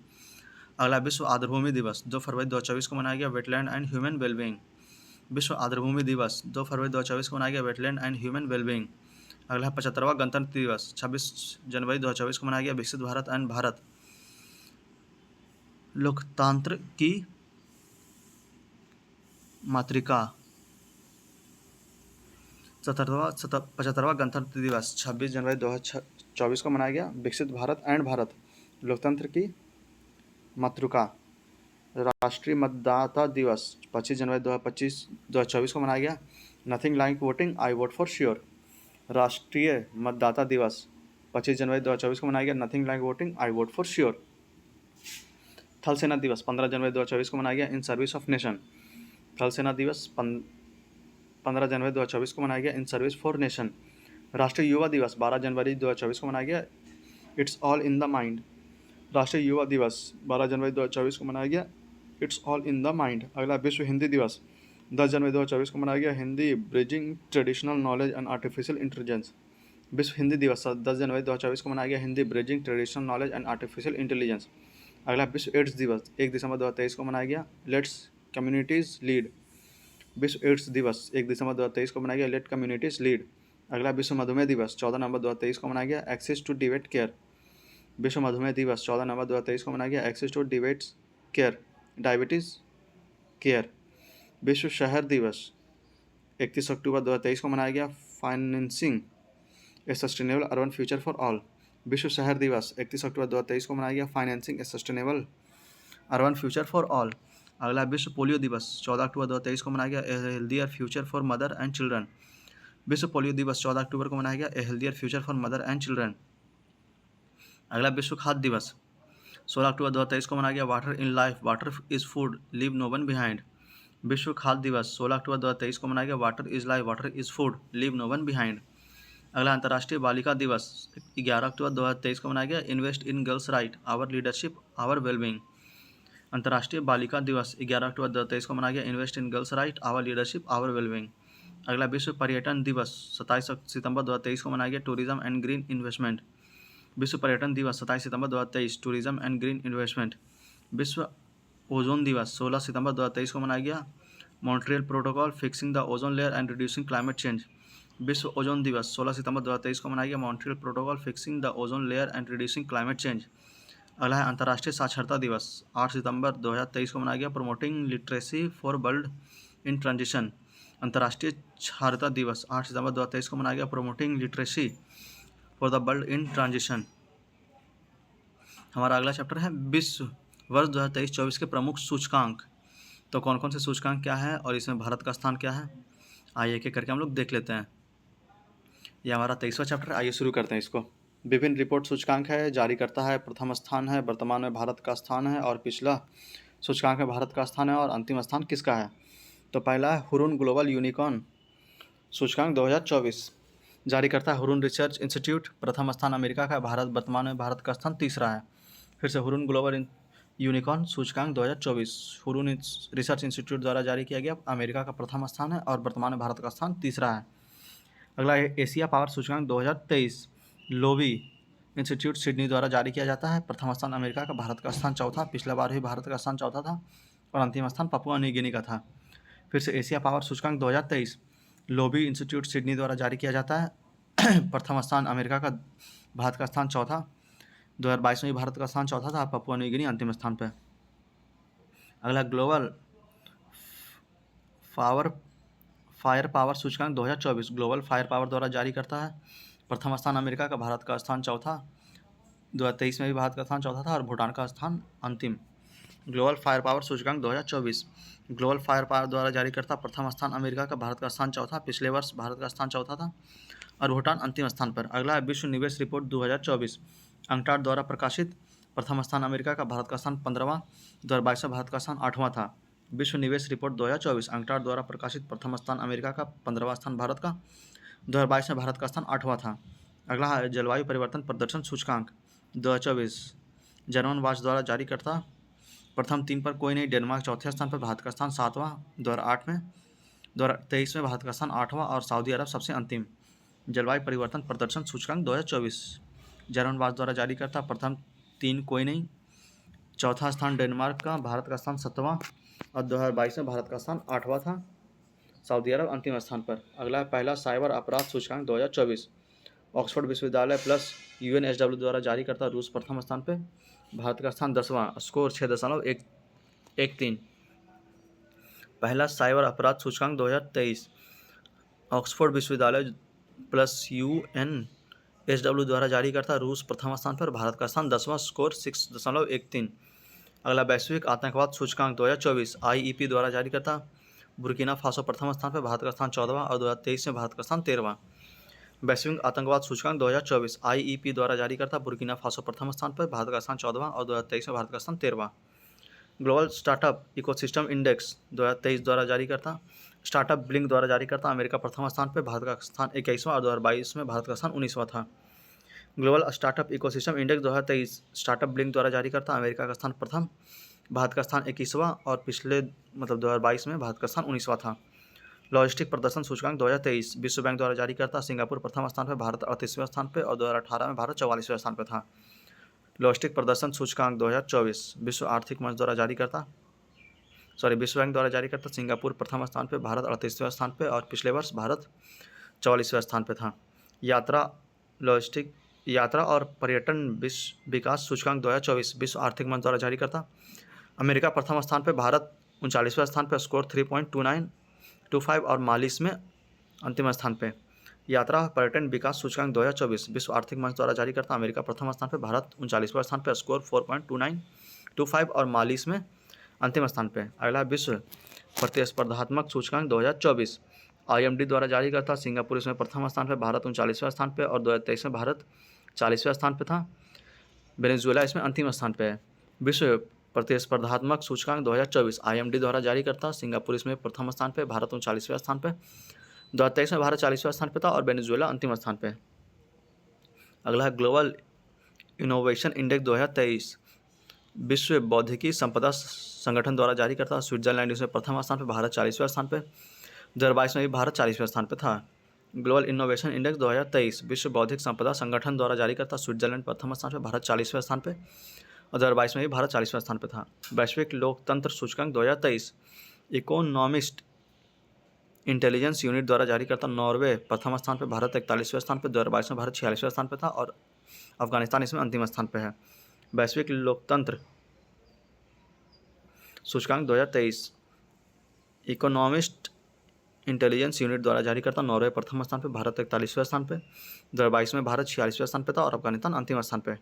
अगला विश्व आर्द्रभूमि दिवस 2 फरवरी 2024 को मनाया गया, वेटलैंड एंड ह्यूमन वेलबींग। विश्व आर्द्रभूमि दिवस 2 फरवरी 2024 को मनाया गया, वेटलैंड एंड ह्यूमन वेलबींग। अगला 75वां गणतंत्र दिवस 26 जनवरी 2024 को मनाया गया, विकसित भारत एंड भारत। लोकतंत्र की मातृका। 75वां गणतंत्र दिवस 26 जनवरी 2024 को मनाया गया, विकसित भारत एंड भारत। लोकतंत्र की मातृका। राष्ट्रीय मतदाता दिवस 25 जनवरी 2024 को मनाया गया, nothing like voting I vote for sure. राष्ट्रीय मतदाता दिवस 25 जनवरी 2024 को मनाया गया, nothing like voting I vote for sure. थल सेना दिवस 15 जनवरी 2024 को मनाया गया, इन सर्विस ऑफ नेशन। थल सेना दिवस 15 जनवरी 2024 को मनाया गया, इन सर्विस फॉर नेशन। राष्ट्रीय युवा दिवस 12 जनवरी 2024 को मनाया गया, it's all in the mind. राष्ट्रीय युवा दिवस 12 जनवरी 2024 को मनाया गया, it's all in the mind. अगला विश्व हिंदी दिवस 10 जनवरी 2024 को मनाया गया, Hindi bridging traditional knowledge and artificial intelligence. विश्व हिंदी दिवस 10 जनवरी 2024 को मनाया गया, Hindi bridging traditional knowledge and artificial intelligence. अगला विश्व एड्स दिवस 1 दिसंबर 2023 को मनाया गया, लेट्स कम्युनिटीज़ लीड। विश्व एड्स दिवस 1 दिसंबर 2023 को मनाया गया, लेट कम्युनिटीज़ लीड। अगला विश्व मधुमेह दिवस 14 नवंबर 2023 को मनाया गया, एक्सेस टू डिबेट केयर। विश्व मधुमेह दिवस 14 नवंबर 2023 को मनाया गया, access to diabetes care diabetes care. विश्व शहर दिवस 31 अक्टूबर 2023 को मनाया गया, financing a sustainable urban future for all. विश्व शहर दिवस 31 अक्टूबर 2023 को मनाया गया। Financing a sustainable urban future for all. अगला विश्व पोलियो दिवस 14 अक्टूबर 2023 को मनाया गया। A healthier future for mother and children. विश्व पोलियो दिवस 14 अक्टूबर को मनाया गया। A healthier future for mother and children. अगला विश्व खाद्य दिवस 16 अक्टूबर 2023 को मनाया गया। Water in life, water is food, leave no one behind. विश्व खाद्य दिवस 16 अक्टूबर 2023 को मनाया गया। Water is life, water is food, leave no one behind. अगला अंतर्राष्ट्रीय बालिका दिवस 11 अक्टूबर 2023 को मनाया गया। Invest in girls right, our leadership, our wellbeing. अंतर्राष्ट्रीय बालिका दिवस 11 अक्टूबर 2023 को मनाया गया। Invest in girls right, our leadership, our wellbeing. अगला विश्व पर्यटन दिवस 27 सितंबर 2023 को मनाया गया। Tourism and green investment. विश्व पर्यटन दिवस 27 सितंबर 2023, टूरिज्म एंड ग्रीन इन्वेस्टमेंट। विश्व ओजोन दिवस 16 सितंबर 2023 को मनाया गया। Montreal protocol, fixing the ozone layer and reducing climate change. विश्व ओजोन दिवस 16 सितंबर 2023 को मनाया गया। Montreal protocol, fixing the ozone layer and reducing climate change. अगला है अंतर्राष्ट्रीय साक्षरता दिवस 8 सितंबर 2023 को मनाया गया। Promoting literacy for world in transition. अंतर्राष्ट्रीय साक्षरता दिवस 8 सितंबर 2023 को मनाया गया। Promoting literacy for the world in transition. हमारा अगला चैप्टर है विश्व वर्ष 2023-24 के प्रमुख सूचकांक। तो कौन कौन से सूचकांक क्या है और इसमें भारत का स्थान क्या है, आइए एक एक करके हम लोग देख लेते हैं। यह हमारा 23वां चैप्टर है, आइए शुरू करते हैं इसको। विभिन्न रिपोर्ट सूचकांक है, जारी करता है प्रथम स्थान है, वर्तमान में भारत का स्थान है और पिछला सूचकांक में भारत का स्थान है और अंतिम स्थान किसका है। तो पहला है हुरुन ग्लोबल यूनिकॉर्न सूचकांक 2024, जारी करता है हुरुन रिसर्च इंस्टीट्यूट। प्रथम स्थान अमेरिका का, भारत वर्तमान में भारत का स्थान तीसरा है। फिर से हुरुन ग्लोबल यूनिकॉर्न सूचकांक 2024 हुरुन रिसर्च इंस्टीट्यूट द्वारा जारी किया गया। अमेरिका का प्रथम स्थान है और वर्तमान में भारत का स्थान तीसरा है। अगला है एशिया पावर सूचकांक 2023, लोवी इंस्टीट्यूट सिडनी द्वारा जारी किया जाता है। प्रथम स्थान अमेरिका का, भारत का स्थान चौथा, पिछला बार भी भारत का स्थान चौथा था और अंतिम स्थान पपुआ न्यू गिनी का था। फिर से एशिया पावर सूचकांक 2023, लोवी इंस्टीट्यूट सिडनी द्वारा जारी किया जाता है। प्रथम स्थान अमेरिका का, भारत का स्थान चौथा, 2022 में भारत का स्थान चौथा था, पपुआ न्यू गिनी अंतिम स्थान पर। अगला ग्लोबल फायर पावर सूचकांक 2024, ग्लोबल फायर पावर द्वारा जारी करता है। प्रथम स्थान अमेरिका का, भारत का स्थान चौथा, 2023 में भी भारत का स्थान चौथा था और भूटान का स्थान अंतिम। ग्लोबल फायर पावर सूचकांक 2024, ग्लोबल फायर पावर द्वारा जारी करता प्रथम स्थान अमेरिका का, भारत का स्थान चौथा, पिछले वर्ष भारत का स्थान चौथा था और भूटान अंतिम स्थान पर। अगला है विश्व निवेश रिपोर्ट 2024, अंकटाड द्वारा प्रकाशित। प्रथम स्थान अमेरिका का, भारत का स्थान 15वां, 2022 में भारत का स्थान 8वां था। विश्व निवेश रिपोर्ट 2024, अंकटाड द्वारा प्रकाशित। प्रथम स्थान अमेरिका का, 15वां स्थान भारत का, 2022 में भारत का स्थान 8वां था। अगला है जलवायु परिवर्तन प्रदर्शन सूचकांक 2024, जर्मन वाच द्वारा जारी करता। प्रथम 3 पर कोई नहीं, डेनमार्क चौथे स्थान पर, भारत का स्थान 7वां 2008 में, 2023 में भारत का स्थान 8वां और सऊदी अरब सबसे अंतिम। जलवायु परिवर्तन प्रदर्शन सूचकांक 2024, जर्मन वाच द्वारा जारी करता। प्रथम 3 कोई नहीं, चौथा स्थान डेनमार्क का, भारत का स्थान 7वां और 2022 में भारत का स्थान 8वां था, सऊदी अरब अंतिम स्थान पर। अगला पहला साइबर अपराध सूचकांक 2024, ऑक्सफोर्ड विश्वविद्यालय प्लस UNSW द्वारा जारी करता। रूस प्रथम स्थान पर, भारत का स्थान 10वां, स्कोर 6.113। पहला साइबर अपराध सूचकांक 2023, ऑक्सफोर्ड विश्वविद्यालय प्लस UNSW द्वारा जारी करता। रूस प्रथम स्थान पर, भारत का स्थान 10वां, स्कोर 6.13। अगला वैश्विक आतंकवाद सूचकांक 2024, IEP द्वारा जारी करता। बुर्किना फासो प्रथम स्थान पर, भारत का स्थान 14वां और 2023 में भारत का स्थान 13वां। वैश्विक आतंकवाद सूचकांक 2024, IEP द्वारा जारी करता। बुर्किना फासो प्रथम स्थान पर, भारत का स्थान 14वां और 2023 में भारत का स्थान 13वां। ग्लोबल स्टार्टअप इकोसिस्टम इंडेक्स 2023 द्वारा जारी करता। स्टार्टअप ब्लिंक द्वारा जारी करता। अमेरिका प्रथम स्थान पर, भारत का स्थान 21वां और 2022 में भारत का स्थान 19वां था। Global startup ecosystem index 2023 startup blink द्वारा जारी करता। अमेरिका का स्थान प्रथम, भारत का स्थान 21वां और पिछले 2022 में भारत का स्थान 19वां था। लॉजिस्टिक प्रदर्शन सूचकांक 2023 विश्व बैंक द्वारा जारी करता। सिंगापुर प्रथम स्थान पर, भारत 38वें स्थान पर और 2018 में भारत 44वें स्थान पर था। लॉजिस्टिक प्रदर्शन सूचकांक 2024 विश्व आर्थिक मंच द्वारा जारी करता, विश्व बैंक द्वारा जारी करता। सिंगापुर प्रथम स्थान पर, भारत 38वें स्थान पर और पिछले वर्ष भारत 44वें स्थान पर था। यात्रा और पर्यटन विश्व विकास सूचकांक 2024 विश्व आर्थिक मंच द्वारा जारी करता। अमेरिका प्रथम स्थान पर, भारत 39वें स्थान पर, स्कोर 3.2925 और मालिस में अंतिम स्थान पर। यात्रा पर्यटन विकास सूचकांक 2024 विश्व आर्थिक मंच द्वारा जारी करता अमेरिका प्रथम स्थान पर, भारत 39वें स्थान पर, स्कोर 4.2925 और माली इसमें अंतिम स्थान पे। अगला विश्व प्रतिस्पर्धात्मक सूचकांक 2024 IMD द्वारा जारी करता, सिंगापुर इसमें प्रथम स्थान पर, भारत 39वें स्थान पर और 2023 में भारत 40वें स्थान पर था। वेनेजुएला इसमें अंतिम स्थान पे है। विश्व प्रतिस्पर्धात्मक सूचकांक 2024 IMD द्वारा जारी करता, सिंगापुर इसमें प्रथम स्थान पे, भारत 39वें स्थान पे, 2023 में भारत 40वें स्थान पे था और वेनेजुएला अंतिम स्थान पे। अगला है ग्लोबल इनोवेशन इंडेक्स 2023 विश्व बौद्धिकी संपदा संगठन द्वारा जारी करता, स्विट्जरलैंड इसमें प्रथम स्थान पे, भारत 40वें स्थान पे, 2022 में भी भारत 40वें स्थान पे था। ग्लोबल इनोवेशन इंडेक्स 2023 विश्व बौद्धिक संपदा संगठन द्वारा जारी करता, स्विट्जरलैंड प्रथम स्थान पे, भारत 40वें स्थान पे और 2022 में भी भारत 40वें स्थान पे था। वैश्विक लोकतंत्र सूचकांक 2023 इकोनॉमिस्ट इंटेलिजेंस यूनिट द्वारा जारी करता, नॉर्वे प्रथम स्थान पे, भारत 41वें स्थान पे, 2022 में भारत 46वें स्थान पे था और अफगानिस्तान इसमें अंतिम स्थान पे है। वैश्विक लोकतंत्र सूचकांक 2023 इकोनॉमिस्ट इंटेलिजेंस यूनिट द्वारा जारी करता, नॉर्वे प्रथम स्थान पे, भारत 41वें स्थान पे, 2022 में भारत 46वें स्थान पे था और अफगानिस्तान अंतिम स्थान पे।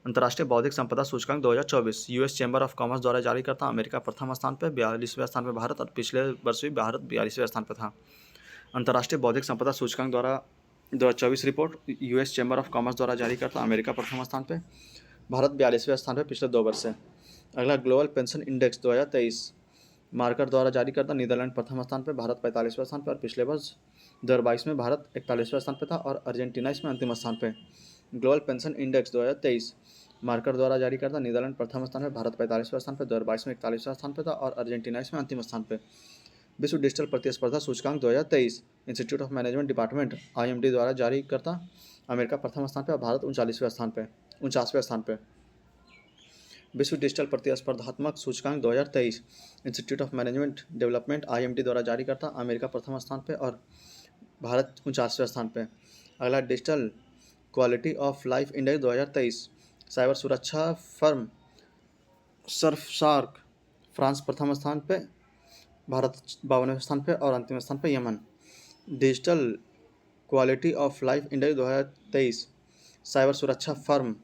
अंतर्राष्ट्रीय बौद्धिक संपदा सूचकांक 2024 US चैम्बर ऑफ कॉमर्स द्वारा जारी करता, अमेरिका प्रथम स्थान पे, 42वें स्थान पे भारत और पिछले वर्ष भी भारत 42वें स्थान पे था। अंतर्राष्ट्रीय बौद्धिक संपदा सूचकांक द्वारा 2024 report US chamber of commerce द्वारा जारी करता, अमेरिका प्रथम स्थान पे, भारत 42वें स्थान पे पिछले 2 वर्ष से। अगला ग्लोबल पेंशन इंडेक्स 2023 मार्कर द्वारा जारी करता, नीदरलैंड प्रथम स्थान पर, भारत 45वें स्थान पर और पिछले वर्ष 2022 में भारत 41वें स्थान पर था और अर्जेंटीना इसमें अंतिम स्थान पर। ग्लोबल पेंशन इंडेक्स 2023 मार्कर द्वारा जारी करता, नीदरलैंड प्रथम स्थान पर, भारत 45वें स्थान पर, 2022 में 41वें स्थान पर था और अर्जेंटीना इसमें अंतिम स्थान पर। विश्व डिजिटल प्रतिस्पर्धा सूचकांक 2023 institute of management department IMD द्वारा जारी करता, अमेरिका प्रथम स्थान पर और भारत 49वें स्थान पर। विश्व डिजिटल प्रतिस्पर्धात्मक सूचकांक 2023 institute of management development IMD द्वारा जारी करता, अमेरिका प्रथम स्थान पर और भारत 49वें स्थान पर। अगला digital quality of life index 2023 cyber सुरक्षा फर्म सर्फशार्क फ्रांस प्रथम स्थान पे, भारत 52वें स्थान पे और अंतिम स्थान पे Yemen. Digital quality of life index 2023 cyber सुरक्षा फर्म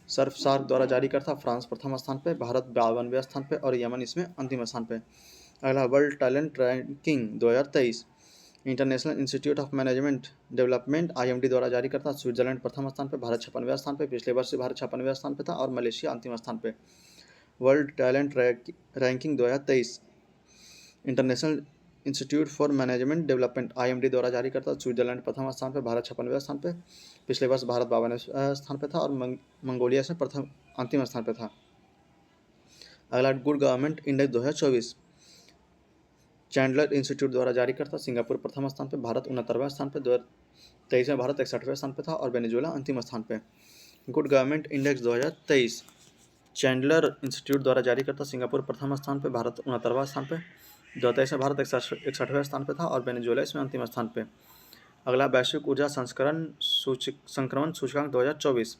सर्फशार्क द्वारा जारी करता, फ्रांस प्रथम स्थान पे, भारत 52वें स्थान पे और यमन इसमें अंतिम स्थान पे। अगला world talent ranking 2023 international institute of management development IMD द्वारा जारी करता, स्विट्जरलैंड प्रथम स्थान पे, भारत 56वें स्थान पे, पिछले वर्ष से भारत 56वें स्थान पे था और मलेशिया अंतिम स्थान पे। World talent ranking 2023 international institute for management development IMD द्वारा जारी करता, स्विट्जरलैंड प्रथम स्थान पे, भारत 56वें स्थान पे, पिछले वर्ष भारत 52वें स्थान पे था और मंगोलिया से प्रथम अंतिम स्थान पे था। अगला good government index 2024 Chandler institute द्वारा जारी करता, सिंगापुर प्रथम स्थान पे, भारत 69वें स्थान पे, 2023 में भारत 61वें स्थान पे था और वेनेजुएला अंतिम स्थान पे। Good government index 2023 Chandler institute द्वारा जारी करता, सिंगापुर प्रथम स्थान पे, भारत 69वें स्थान पे, 2023 में भारत 61वें स्थान पे था और वेनेजुएला इसमें अंतिम स्थान पे। अगला वैश्विक ऊर्जा संक्रमण सूचकांक 2024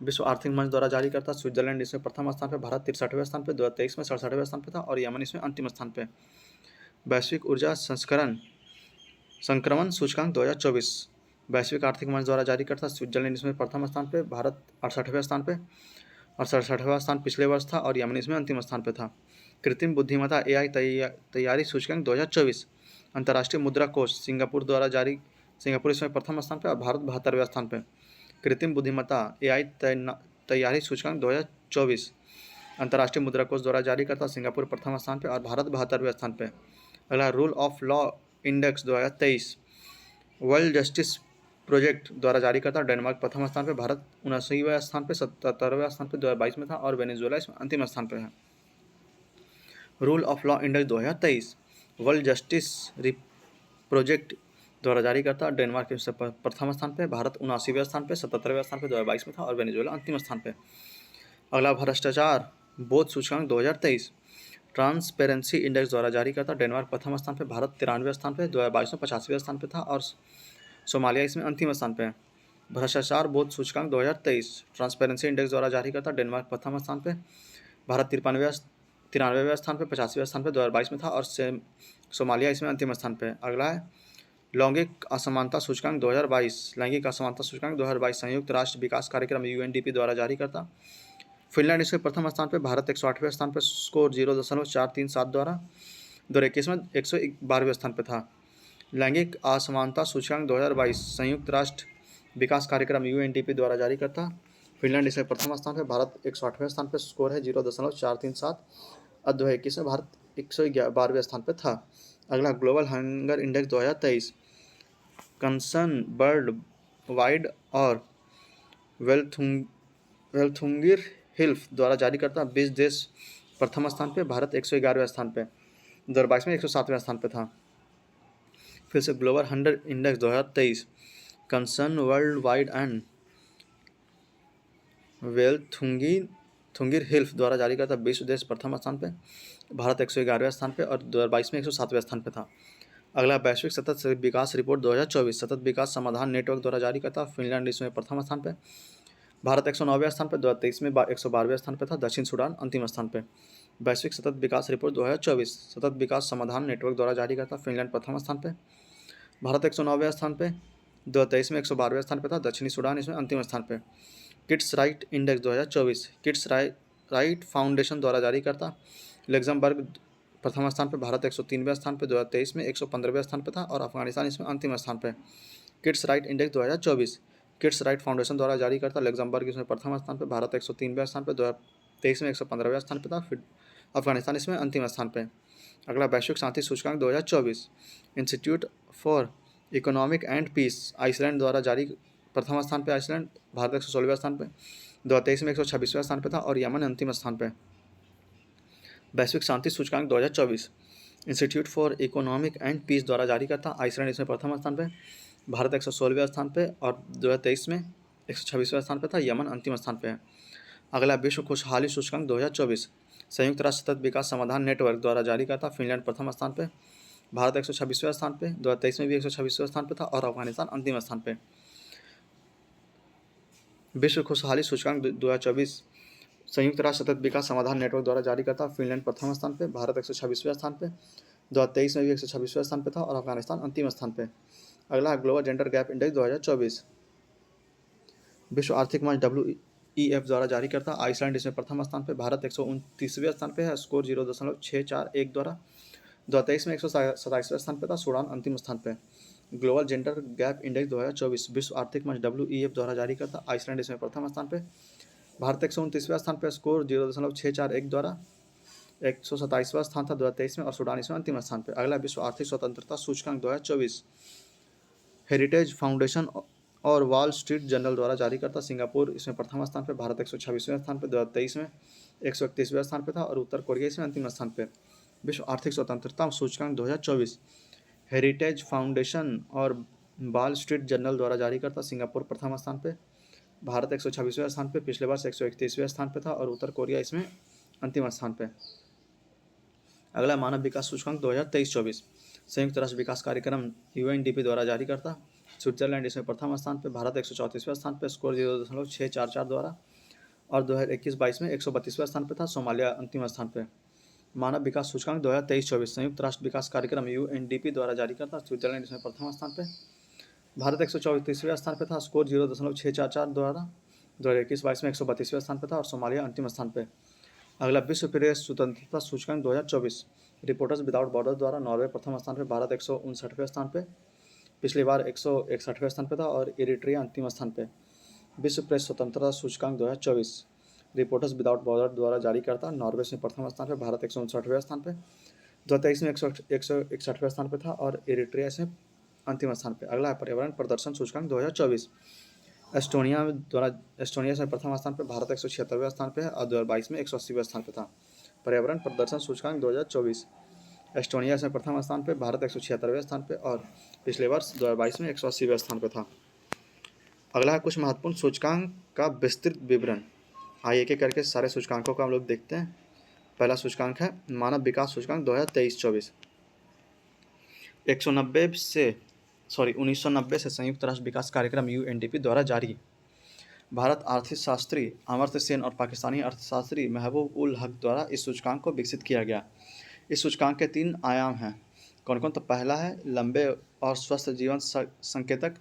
विश्व आर्थिक मंच द्वारा जारी करता, स्विट्जरलैंड इसमें प्रथम स्थान पे, भारत 63वें स्थान पे, 2023 में 67वें स्थान पे था और यमन इसमें अंतिम स्थान पे। वैश्विक ऊर्जा संक्रमण सूचकांक 2024 वैश्विक आर्थिक मंच द्वारा जारी करता, स्विट्जरलैंड इसमें प्रथम स्थान पे, भारत 68वें स्थान पे और 67वां स्थान पिछले वर्ष था और यमन इसमें अंतिम स्थान पे था। कृत्रिम बुद्धिमत्ता AI तैयारी सूचकांक 2024 अंतर्राष्ट्रीय मुद्रा कोष सिंगापुर इसमें प्रथम स्थान पे और भारत 72वें स्थान पे। कृत्रिम बुद्धिमत्ता AI तैयारी सूचकांक 2024 अंतर्राष्ट्रीय मुद्रा कोष द्वारा जारी करता, सिंगापुर प्रथम स्थान पे और भारत 72वें स्थान पे। अगला rule of law index 2023 world justice project द्वारा जारी करता, डेनमार्क प्रथम स्थान पे, भारत 79वें स्थान पे, 77वें स्थान पे 2022 में था और वेनेजुएला इसमें अंतिम स्थान पे है। Rule of law index 2023 world justice project द्वारा जारी करता, डेनमार्क प्रथम स्थान पे, भारत 79वें स्थान पे, 77वें स्थान पे 2022 में था और वेनेजुएला अंतिम स्थान पे। अगला भ्रष्टाचार बोध सूचकांक 2023 ट्रांसपेरेंसी इंडेक्स द्वारा जारी करता, डेनमार्क प्रथम स्थान पे, भारत 93वें स्थान पे, 2022 में 85वें स्थान पे था और सोमालिया इसमें अंतिम स्थान पे है। भ्रष्टाचार बोध सूचकांक 2023 ट्रांसपेरेंसी इंडेक्स द्वारा जारी करता, डेनमार्क प्रथम स्थान पे, भारत 93वें स्थान पे, 85वें स्थान पे 2022 में था और सोमालिया इसमें अंतिम स्थान पे। अगला है लैंगिक असमानता सूचकांक 2022 लैंगिक असमानता सूचकांक 2022 संयुक्त राष्ट्र विकास कार्यक्रम यूएनडीपी द्वारा जारी करता। फिनलैंड इसमें प्रथम स्थान पर, भारत 108वें स्थान पर स्कोर 0.437 द्वारा 2021 में 112वें स्थान पर था। लैंगिक असमानता सूचकांक 2022 संयुक्त राष्ट्र विकास कार्यक्रम यूएनडीपी द्वारा जारी करता। फिनलैंड इसमें प्रथम स्थान पर, भारत 108वें स्थान पर स्कोर है 0.437 और 2021 में भारत 112वें स्थान पर था। अगला global hunger index 2023 concern world wide और वेल्थुंगिर हिल्फ द्वारा जारी करता। 20 देश प्रथम स्थान पे, भारत 111वें स्थान पे, 2022 में 107वें स्थान पे था। फिर से global hunger index 2023 concern worldwide and Welthungerhilfe द्वारा जारी करता। 20 देश प्रथम स्थान पे, भारत 111वें स्थान पे और 2022 में 107वें स्थान पे था। अगला वैश्विक सतत विकास रिपोर्ट 2024 सतत विकास समाधान नेटवर्क द्वारा जारी करता। फिनलैंड इसमें प्रथम स्थान पे, भारत 109वें स्थान पे, 2023 में 112वें स्थान पे था। दक्षिण सूडान अंतिम स्थान पे। वैश्विक सतत विकास रिपोर्ट 2024 सतत विकास समाधान नेटवर्क द्वारा जारी करता। फिनलैंड प्रथम स्थान पे, भारत 109वें स्थान पे, 2023 में 112वें स्थान पे था। दक्षिणी सूडान इसमें अंतिम स्थान पे। Kids right index 2024 kids right foundation द्वारा जारी करता। लग्जमबर्ग प्रथम स्थान पर, भारत 103वें स्थान पर, 2023 में 115वें स्थान पर था और अफगानिस्तान इसमें अंतिम स्थान पर। Kids right index 2024 kids right foundation द्वारा जारी करता। लग्जमबर्ग इसमें प्रथम स्थान पर, भारत 103वें स्थान पर, 2023 में 115वें स्थान पर था। फिर अफगानिस्तान इसमें अंतिम स्थान पर। अगला वैश्विक शांति सूचकांक 2024 institute for economic and peace Iceland द्वारा जारी प्रथम स्थान पर आइसलैंड, भारत 116वें स्थान पर, 2023 में 126वें स्थान पर था और यमन अंतिम स्थान पर। वैश्विक शांति सूचकांक 2024 institute for economic and peace द्वारा जारी करता। आइसलैंड इसमें प्रथम स्थान पर, भारत 116वें स्थान पर और 2023 में 126वें स्थान पर था। यमन अंतिम स्थान पर है। अगला विश्व खुशहाली सूचकांक 2024 संयुक्त राष्ट्र सतत विकास समाधान नेटवर्क द्वारा जारी करता। फिनलैंड प्रथम स्थान पर, भारत 126वें स्थान पर, 2023 में भी 126वें स्थान पर था और अफगानिस्तान अंतिम स्थान पर। विश्व खुशहाली सूचकांक 2024 संयुक्त राष्ट्र सतत विकास समाधान नेटवर्क द्वारा जारी करता। फिनलैंड प्रथम स्थान पर, भारत 126वें स्थान पर, 2023 में भी 126वें स्थान पर था और अफगानिस्तान अंतिम स्थान पर। अगला ग्लोबल जेंडर गैप इंडेक्स 2024 विश्व आर्थिक मंच WEF द्वारा जारी करता। आइसलैंड इसमें प्रथम स्थान पर, भारत 129वें स्थान पर है, स्कोर 0.641 द्वारा 2023 में 127वें स्थान पर था। सूडान अंतिम स्थान पर। ग्लोबल जेंडर गैप इंडेक्स 2024 विश्व आर्थिक मंच WEF द्वारा जारी करता। आइसलैंड इसमें प्रथम स्थान पर, भारत 129वें स्थान पर, स्कोर 0.641 द्वारा 127वां स्थान था 2023 में और सूडान इसमें अंतिम स्थान पर। अगला विश्व आर्थिक स्वतंत्रता सूचकांक 2024 हेरिटेज फाउंडेशन और वॉल स्ट्रीट जर्नल द्वारा जारी करता। सिंगापुर इसमें प्रथम स्थान पर, भारत 126वें स्थान पर, 2023 में 131वें स्थान पर था और उत्तर कोरिया इसमें अंतिम स्थान पर। विश्व आर्थिक स्वतंत्रता सूचकांक 2024 हेरिटेज फाउंडेशन और वॉल स्ट्रीट जर्नल द्वारा जारी करता। सिंगापुर प्रथम स्थान पर, भारत 126वें स्थान पर, पिछले वर्ष 131वें स्थान पर था और उत्तर कोरिया इसमें अंतिम स्थान पर। अगला मानव विकास सूचकांक 2023-24 संयुक्त राष्ट्र विकास कार्यक्रम UNDP द्वारा जारी करता। स्विट्जरलैंड इसमें प्रथम स्थान पर, भारत 134वें स्थान पर, स्कोर 0.644 द्वारा और 2021-22 में 132वें स्थान पर था। सोमालिया अंतिम स्थान पर। मानव विकास सूचकांक 2023-24 संयुक्त राष्ट्र विकास कार्यक्रम UNDP द्वारा जारी करता। स्विट्जरलैंड इसमें प्रथम स्थान पर, भारत 134वें स्थान पर था, स्कोर 0.644 द्वारा 2021-22 में 132वें स्थान पर था और सोमालिया अंतिम स्थान पर। अगला विश्व प्रेस स्वतंत्रता सूचकांक 2024 रिपोर्टर्स विदाउट बॉर्डर द्वारा नॉर्वे प्रथम स्थान पर, भारत 159वें स्थान पर, पिछली बार 161वें स्थान पर था और इरिट्रिया अंतिम स्थान पर। विश्व प्रेस स्वतंत्रता सूचकांक 2024 रिपोर्टर्स विदाउट बॉर्डर द्वारा जारी करता। नॉर्वे से प्रथम स्थान पर, भारत 159वें स्थान पर, 2023 में 161वें स्थान पर था और इरिट्रिया से अंतिम स्थान पर। अगला है पर्यावरण प्रदर्शन सूचकांक 2024 एस्टोनिया से प्रथम स्थान पर, भारत 176वें स्थान पर है और 2022 में 180वें स्थान पर था। पर्यावरण प्रदर्शन सूचकांक 2024 एस्टोनिया से प्रथम स्थान पर, भारत 176वें स्थान पर और पिछले वर्ष 2022 में 180वें स्थान पर था। अगला है कुछ महत्वपूर्ण सूचकांक का विस्तृत विवरण। आइए एक एक करके सारे सूचकांकों को हम लोग देखते हैं। पहला सूचकांक है मानव विकास सूचकांक 2023-24 1990 से संयुक्त राष्ट्र विकास कार्यक्रम UNDP द्वारा जारी। भारत अर्थशास्त्री अमर्त्य सेन और पाकिस्तानी अर्थशास्त्री महबूब उल हक द्वारा इस सूचकांक को विकसित किया गया। इस सूचकांक के 3 आयाम हैं: कौन कौन? तो पहला है लंबे और स्वस्थ जीवन संकेतक,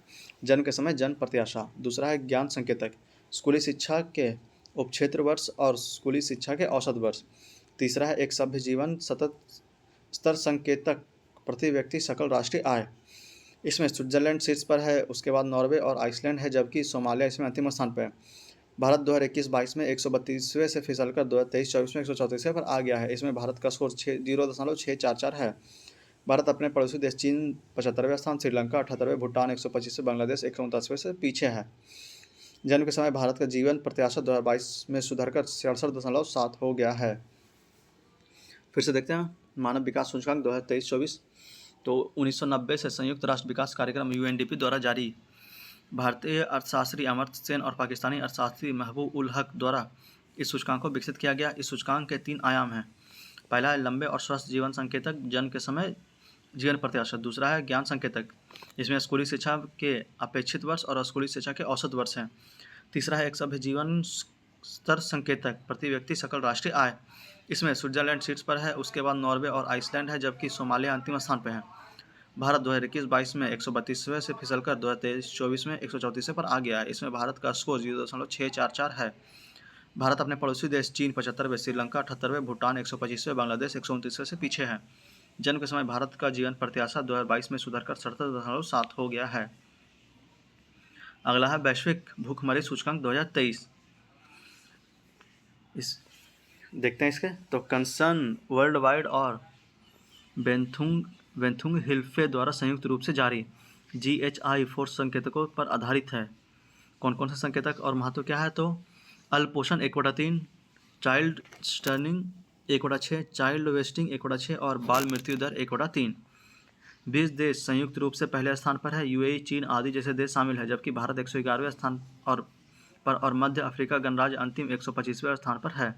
जन्म के समय जन्म प्रत्याशा। दूसरा है ज्ञान संकेतक, स्कूली शिक्षा के उपक्षेत्र वर्ष और स्कूली शिक्षा के औसत वर्ष। तीसरा है एक सभ्य जीवन सतत स्तर संकेतक, प्रति व्यक्ति सकल राष्ट्रीय आय। इसमें स्विट्जरलैंड शीर्ष पर है, उसके बाद नॉर्वे और आइसलैंड है, जबकि सोमालिया इसमें अंतिम स्थान पर है। भारत 2021-22 में 132वें से फिसलकर 2023-24 में 134वें पर आ गया है। इसमें भारत का स्कोर 0.644 है। भारत अपने पड़ोसी देश चीन 75वें स्थान, श्रीलंका 78वें, भूटान 125वें, बांग्लादेश 149वें से पीछे है। जन्म के समय भारत का जीवन प्रत्याशा 2022 में सुधरकर 67.7 हो गया है। फिर से देखते हैं मानव विकास सूचकांक 2023-24। तो 1990 से संयुक्त राष्ट्र विकास कार्यक्रम UNDP द्वारा जारी भारतीय अर्थशास्त्री अमर्त्य सेन और पाकिस्तानी अर्थशास्त्री महबूब उल हक द्वारा इस सूचकांक को विकसित किया गया। इस सूचकांक के 3 आयाम हैं। पहला है लंबे और स्वस्थ जीवन संकेतक, जन्म के समय जीवन प्रत्याशा। दूसरा है ज्ञान संकेतक, इसमें स्कूली शिक्षा के अपेक्षित वर्ष और स्कूली शिक्षा के औसत वर्ष हैं। तीसरा है एक सभ्य जीवन स्तर संकेतक, प्रति व्यक्ति सकल राष्ट्रीय आय। इसमें स्विट्जरलैंड शीर्ष पर है, उसके बाद नॉर्वे और आइसलैंड है, जबकि सोमालिया अंतिम स्थान पर है। भारत 2021-22 में 132वें से फिसलकर 2023-24 में 134वें पर आ गया है। इसमें भारत का स्कोर 0.644 है। भारत अपने पड़ोसी देश चीन 75वें, श्रीलंका 78वें, भूटान 125वें, बांग्लादेश 129वें से पीछे है। जन्म के समय भारत का जीवन प्रत्याशा 2022 में सुधरकर 67.7 हो गया है। अगला है वैश्विक भूखमरी सूचकांक 2023। इस देखते हैं इसके। तो कंसर्न वर्ल्ड वाइड और बेंथुंग हिल्फे द्वारा संयुक्त रूप से जारी GHI 4 संकेतकों पर आधारित है। कौन कौन से संकेतक और महत्व क्या है? तो अल्पोषण 1/3, चाइल्ड स्टर्निंग 1/6, चाइल्ड वेस्टिंग 1/6 और बाल मृत्यु दर 1/3। 20 देश संयुक्त रूप से पहले स्थान पर है। UAE, चीन आदि जैसे देश शामिल है, जबकि भारत 111वें स्थान और मध्य अफ्रीका गणराज्य अंतिम 125वें स्थान पर है।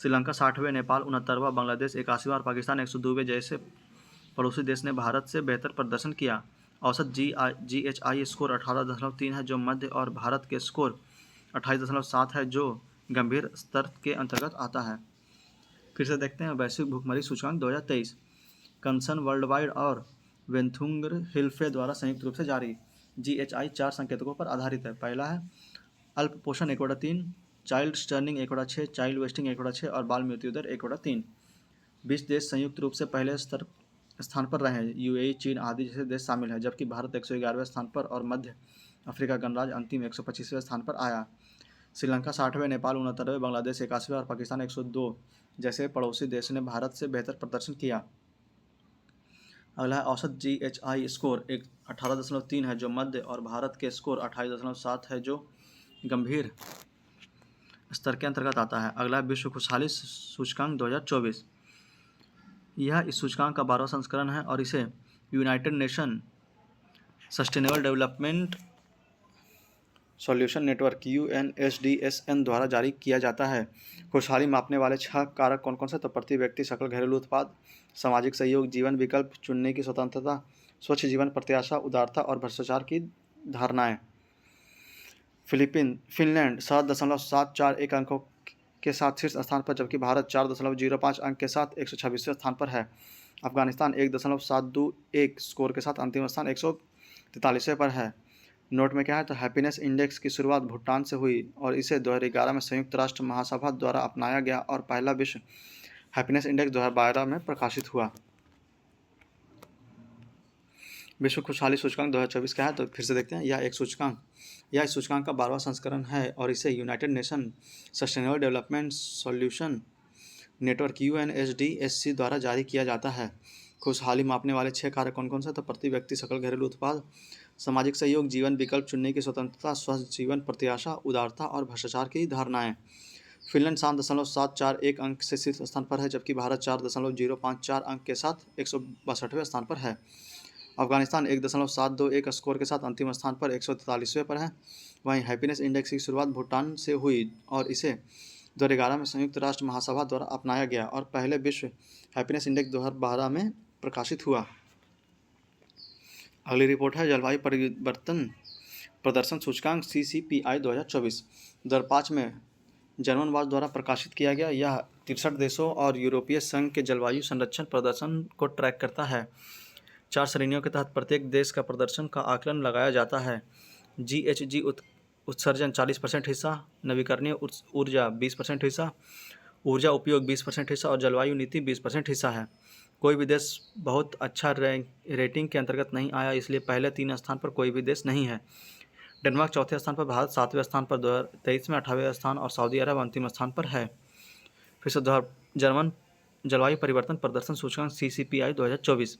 श्रीलंका 60वें, नेपाल 69वां, बांग्लादेश 81वां और पाकिस्तान 102वें जैसे पड़ोसी देश ने भारत से बेहतर प्रदर्शन किया। औसत GHI स्कोर 18.3 है, जो मध्य, और भारत के स्कोर 28.7 है, जो गंभीर स्तर के अंतर्गत आता है। फिर से देखते हैं वैश्विक भूखमरी सूचकांक 2023। कंसर्न वर्ल्ड वाइड और वेंथुंग हिल्फे द्वारा संयुक्त रूप से जारी GHI 4 संकेतकों पर आधारित है। पहला है अल्प पोषण 1/3, चाइल्ड स्टर्निंग 1/6, चाइल्ड वेस्टिंग 1/6 और बाल मृत्यु दर 1/3। 20 देश संयुक्त रूप से पहले स्थान पर रहे हैं। UAE, चीन आदि जैसे देश शामिल है, जबकि भारत 111वें स्थान पर और मध्य अफ्रीका गणराज्य अंतिम 125वें स्थान पर आया। श्रीलंका 60वें, नेपाल 69वें, बांग्लादेश 81वें और पाकिस्तान 102 जैसे पड़ोसी देश ने भारत से बेहतर प्रदर्शन किया। अगला है औसत GHI स्कोर 18.3 है, जो मध्य, और भारत के स्कोर 28.7 है, जो गंभीर स्तर के अंतर्गत आता है। अगला है विश्व खुशहाली सूचकांक 2024। यह इस सूचकांक का 12वां संस्करण है और इसे United nation sustainable development solution network UNSDSN द्वारा जारी किया जाता है। खुशहाली मापने वाले 6 कारक कौन कौन से? तो प्रति व्यक्ति सकल घरेलू उत्पाद, सामाजिक सहयोग, जीवन विकल्प चुनने की स्वतंत्रता, स्वच्छ जीवन प्रत्याशा, उदारता और भ्रष्टाचार की धारणाएं। फिनलैंड 7.741 अंकों के साथ शीर्ष स्थान पर, जबकि भारत 4.05 अंक के साथ 126वें स्थान पर है। अफगानिस्तान 1.721 स्कोर के साथ अंतिम स्थान 143वें पर है। नोट में क्या है? तो हैप्पीनेस इंडेक्स की शुरुआत भूटान से हुई और इसे 2011 में संयुक्त राष्ट्र महासभा द्वारा अपनाया गया और पहला विश्व हैप्पीनेस इंडेक्स 2012 में प्रकाशित हुआ। विश्व खुशहाली सूचकांक 2024 क्या है? तो फिर से देखते हैं। यह इस सूचकांक का 12वां संस्करण है और इसे United nation sustainable development solution network UNSDSC द्वारा जारी किया जाता है। खुशहाली मापने वाले 6 कारक कौन कौन से? तो प्रति व्यक्ति सकल घरेलू उत्पाद, सामाजिक सहयोग, जीवन विकल्प चुनने की स्वतंत्रता, स्वस्थ जीवन प्रत्याशा, उदारता और भ्रष्टाचार की धारणाएं। फिनलैंड 7.741 अंक से शीर्ष स्थान पर है, जबकि भारत 4.054 अंक के साथ 162वें स्थान पर है। अफगानिस्तान 1.721 स्कोर के साथ अंतिम स्थान पर 143वें पर है। वहीं हैप्पीनेस इंडेक्स की शुरुआत भूटान से हुई और इसे 2011 में संयुक्त राष्ट्र महासभा द्वारा अपनाया गया और पहले विश्व हैप्पीनेस इंडेक्स 2012 में प्रकाशित हुआ। अगली रिपोर्ट है जलवायु परिवर्तन प्रदर्शन सूचकांक CCPI 2024। 2005 में जर्मन वाच द्वारा प्रकाशित किया गया। यह 63 देशों और यूरोपीय संघ के जलवायु संरक्षण प्रदर्शन को ट्रैक करता है। 4 श्रेणियों के तहत प्रत्येक देश का प्रदर्शन का आकलन लगाया जाता है। GHG उत्सर्जन 40% हिस्सा, नवीकरणीय ऊर्जा 20% हिस्सा, ऊर्जा उपयोग 20% हिस्सा और जलवायु नीति 20% हिस्सा है। कोई भी देश बहुत अच्छा रेटिंग के अंतर्गत नहीं आया, इसलिए पहले 3 स्थान पर कोई भी देश नहीं है। डेनमार्क चौथे स्थान पर, भारत 7वें स्थान पर 2023 में 8वें स्थान और सऊदी अरब अंतिम स्थान पर है। फिर से जर्मन जलवायु परिवर्तन प्रदर्शन सूचकांक CCPI 2024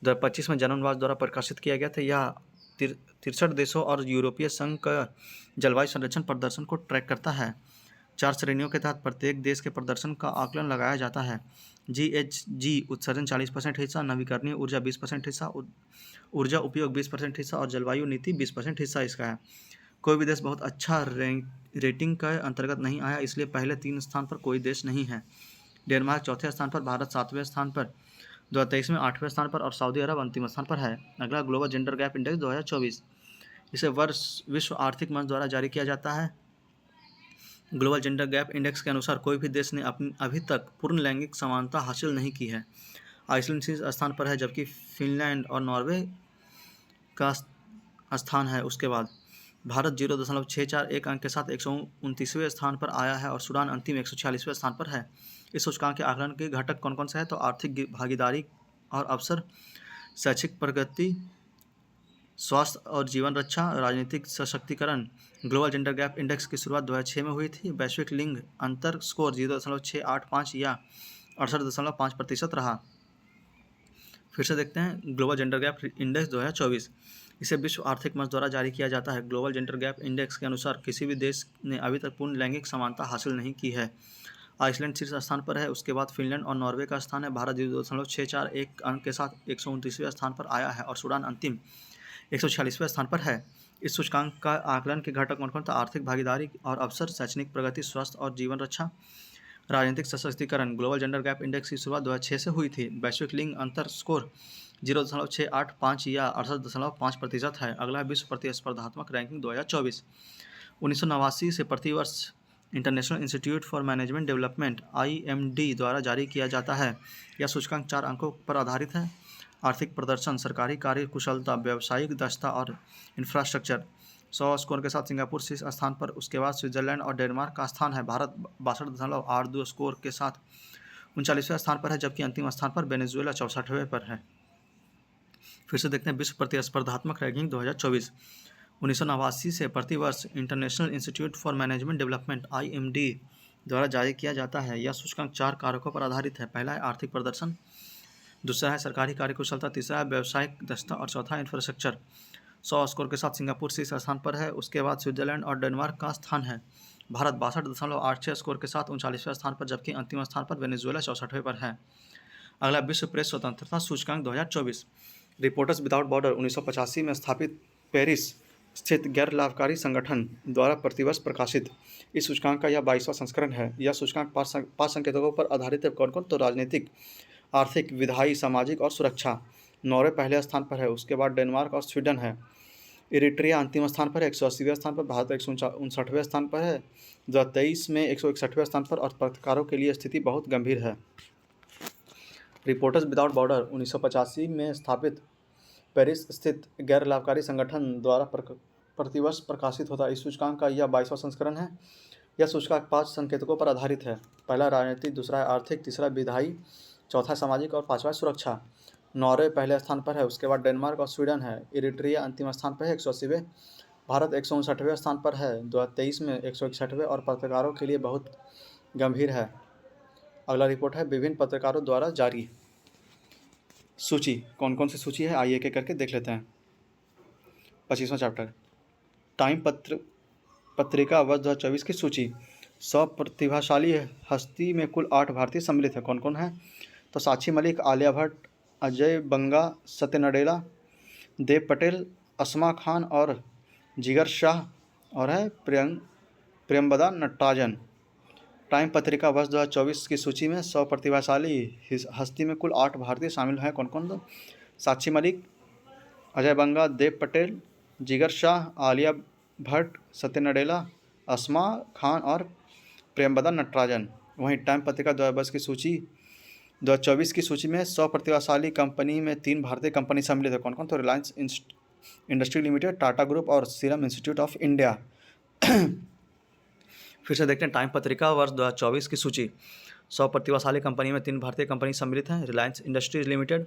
2025 में जर्मन वाच द्वारा प्रकाशित किया गया था। यह 63 देशों और यूरोपीय संघ का जलवायु संरक्षण प्रदर्शन को ट्रैक करता है। 4 श्रेणियों के तहत प्रत्येक देश के प्रदर्शन का आकलन लगाया जाता है। GHG उत्सर्जन 40% हिस्सा, नवीकरणीय ऊर्जा 20% हिस्सा, ऊर्जा उपयोग 20% हिस्सा और जलवायु नीति 20% हिस्सा इसका है। कोई भी देश बहुत अच्छा रेटिंग के अंतर्गत नहीं आया, इसलिए पहले 3 स्थान पर कोई देश नहीं है। डेनमार्क चौथे स्थान पर, भारत 7वें स्थान पर, 2023 में 8वें स्थान पर और सऊदी अरब अंतिम स्थान पर है। अगला ग्लोबल जेंडर गैप इंडेक्स 2024, इसे वर्ष विश्व आर्थिक मंच द्वारा जारी किया जाता है। ग्लोबल जेंडर गैप इंडेक्स के अनुसार कोई भी देश ने अभी तक पूर्ण लैंगिक समानता हासिल नहीं की है। आइसलैंड शीर्ष स्थान पर है, जबकि फिनलैंड और नॉर्वे का स्थान है। उसके बाद भारत 0.641 अंक के साथ 129वें स्थान पर आया है और सूडान अंतिम 146वें स्थान पर है। इस सूचकांक के आकलन के घटक कौन कौन से हैं? तो आर्थिक भागीदारी और अवसर, शैक्षिक प्रगति, स्वास्थ्य और जीवन रक्षा, राजनीतिक सशक्तिकरण। ग्लोबल जेंडर गैप इंडेक्स की शुरुआत 2006 में हुई थी। वैश्विक लिंग अंतर स्कोर 0.685 या 68.5% रहा। फिर से देखते हैं ग्लोबल जेंडर गैप इंडेक्स 2024, इसे विश्व आर्थिक मंच द्वारा जारी किया जाता है। ग्लोबल जेंडर गैप इंडेक्स के अनुसार किसी भी देश ने अभी तक पूर्ण लैंगिक समानता हासिल नहीं की है। आइसलैंड शीर्ष स्थान पर है, उसके बाद फिनलैंड और नॉर्वे का स्थान है। भारत 0.641 अंक के साथ 129वें स्थान पर आया है और सूडान अंतिम 146वें स्थान पर है। इस सूचकांक का आकलन के घटक कौन कौन था? आर्थिक भागीदारी और अवसर, शैक्षणिक प्रगति, स्वास्थ्य और जीवन रक्षा, राजनीतिक सशक्तिकरण। ग्लोबल जेंडर गैप इंडेक्स की शुरुआत 2006 से हुई थी। वैश्विक लिंग अंतर स्कोर 0.685 या 68.5% है। अगला विश्व प्रतिस्पर्धात्मक रैंकिंग 2024, 1989 से प्रतिवर्ष international institute for management development IMD द्वारा जारी किया जाता है। यह सूचकांक 4 अंकों पर आधारित है: आर्थिक प्रदर्शन, सरकारी कार्य कुशलता, व्यावसायिक दक्षता और इंफ्रास्ट्रक्चर। 100 स्कोर के साथ सिंगापुर शीर्ष स्थान पर, उसके बाद स्विट्जरलैंड और डेनमार्क का स्थान है। भारत 62.82 स्कोर के साथ 39वें स्थान पर है, जबकि अंतिम स्थान पर वेनेजुएला 64वें पर है। फिर से देखते हैं विश्व प्रतिस्पर्धात्मक रैंकिंग 2024, 1989 से प्रतिवर्ष international institute for management development IMD द्वारा जारी किया जाता है। यह सूचकांक 4 कारकों पर आधारित है। पहला है आर्थिक प्रदर्शन, दूसरा है सरकारी कार्यकुशलता, तीसरा है व्यावसायिक दक्षता और चौथा इंफ्रास्ट्रक्चर। 100 स्कोर के साथ सिंगापुर शीर्ष स्थान पर है, उसके बाद स्विट्जरलैंड और डेनमार्क का स्थान है। भारत 62.86 स्कोर के साथ 39वें स्थान पर, जबकि अंतिम स्थान पर वेनेजुएला 64वें पर है। अगला विश्व प्रेस स्वतंत्रता सूचकांक 2024, रिपोर्टर्स विदाउट बॉर्डर 1985 में स्थापित पेरिस स्थित गैर लाभकारी संगठन द्वारा प्रतिवर्ष प्रकाशित। इस सूचकांक का यह 22वां संस्करण है। यह सूचकांक 5 संकेतकों पर आधारित है। कौन कौन? तो राजनीतिक, आर्थिक, विधायी, सामाजिक और सुरक्षा। नॉर्वे पहले स्थान पर है, उसके बाद डेनमार्क और स्वीडन है। इरिट्रिया अंतिम स्थान पर है, 180वें स्थान पर। भारत 159वें स्थान पर है, 2023 में 161वें स्थान पर और पत्रकारों के लिए स्थिति बहुत गंभीर है। रिपोर्टर्स विदाउट बॉर्डर 1985 में स्थापित पेरिस स्थित गैर लाभकारी संगठन द्वारा प्रतिवर्ष प्रकाशित होता है। इस सूचकांक का यह 22वां संस्करण है। यह सूचकांक 5 संकेतकों पर आधारित है। पहला राजनीतिक, दूसरा है आर्थिक, तीसरा विधायी, चौथा सामाजिक और 5वां सुरक्षा। नॉर्वे पहले स्थान पर है, उसके बाद डेनमार्क और स्वीडन है। इरिट्रिया अंतिम स्थान पर है, 180वें। भारत 159वें स्थान पर है, 2023 में 161वें और पत्रकारों के लिए बहुत गंभीर है। अगला रिपोर्ट है विभिन्न पत्रकारों द्वारा जारी सूची। कौन कौन सी सूची है, आइए एक करके देख लेते हैं। 25वां चैप्टर, टाइम पत्रिका वर्ष 2024 की सूची। 100 प्रतिभाशाली हस्ती में कुल 8 भारतीय सम्मिलित है। कौन कौन है? तो साक्षी मलिक, आलिया भट्ट, अजय बंगा, सत्य नडेला, देव पटेल, अस्मा खान और जिगर शाह और है प्रियंबदा नटराजन। टाइम पत्रिका वर्ष 2024 की सूची में 100 प्रतिभाशाली हस्ती में कुल 8 भारतीय शामिल हैं। कौन कौन? साक्षी मलिक, अजय बंगा, देव पटेल, जिगर शाह, आलिया भट्ट, सत्य नडेला, अस्मा खान और प्रियंबदा नटराजन। वहीं टाइम पत्रिका 2022 की सूची 2024 की सूची में 100 प्रतिभाशाली कंपनी में 3 भारतीय कंपनी सम्मिलित है। कौन कौन? तो Reliance industry limited, Tata group और सीरम इंस्टीट्यूट ऑफ इंडिया। फिर से देखते हैं टाइम पत्रिका वर्ष 2024 की सूची। 100 प्रतिभाशाली कंपनी में 3 भारतीय कंपनी सम्मिलित हैं, Reliance industries limited,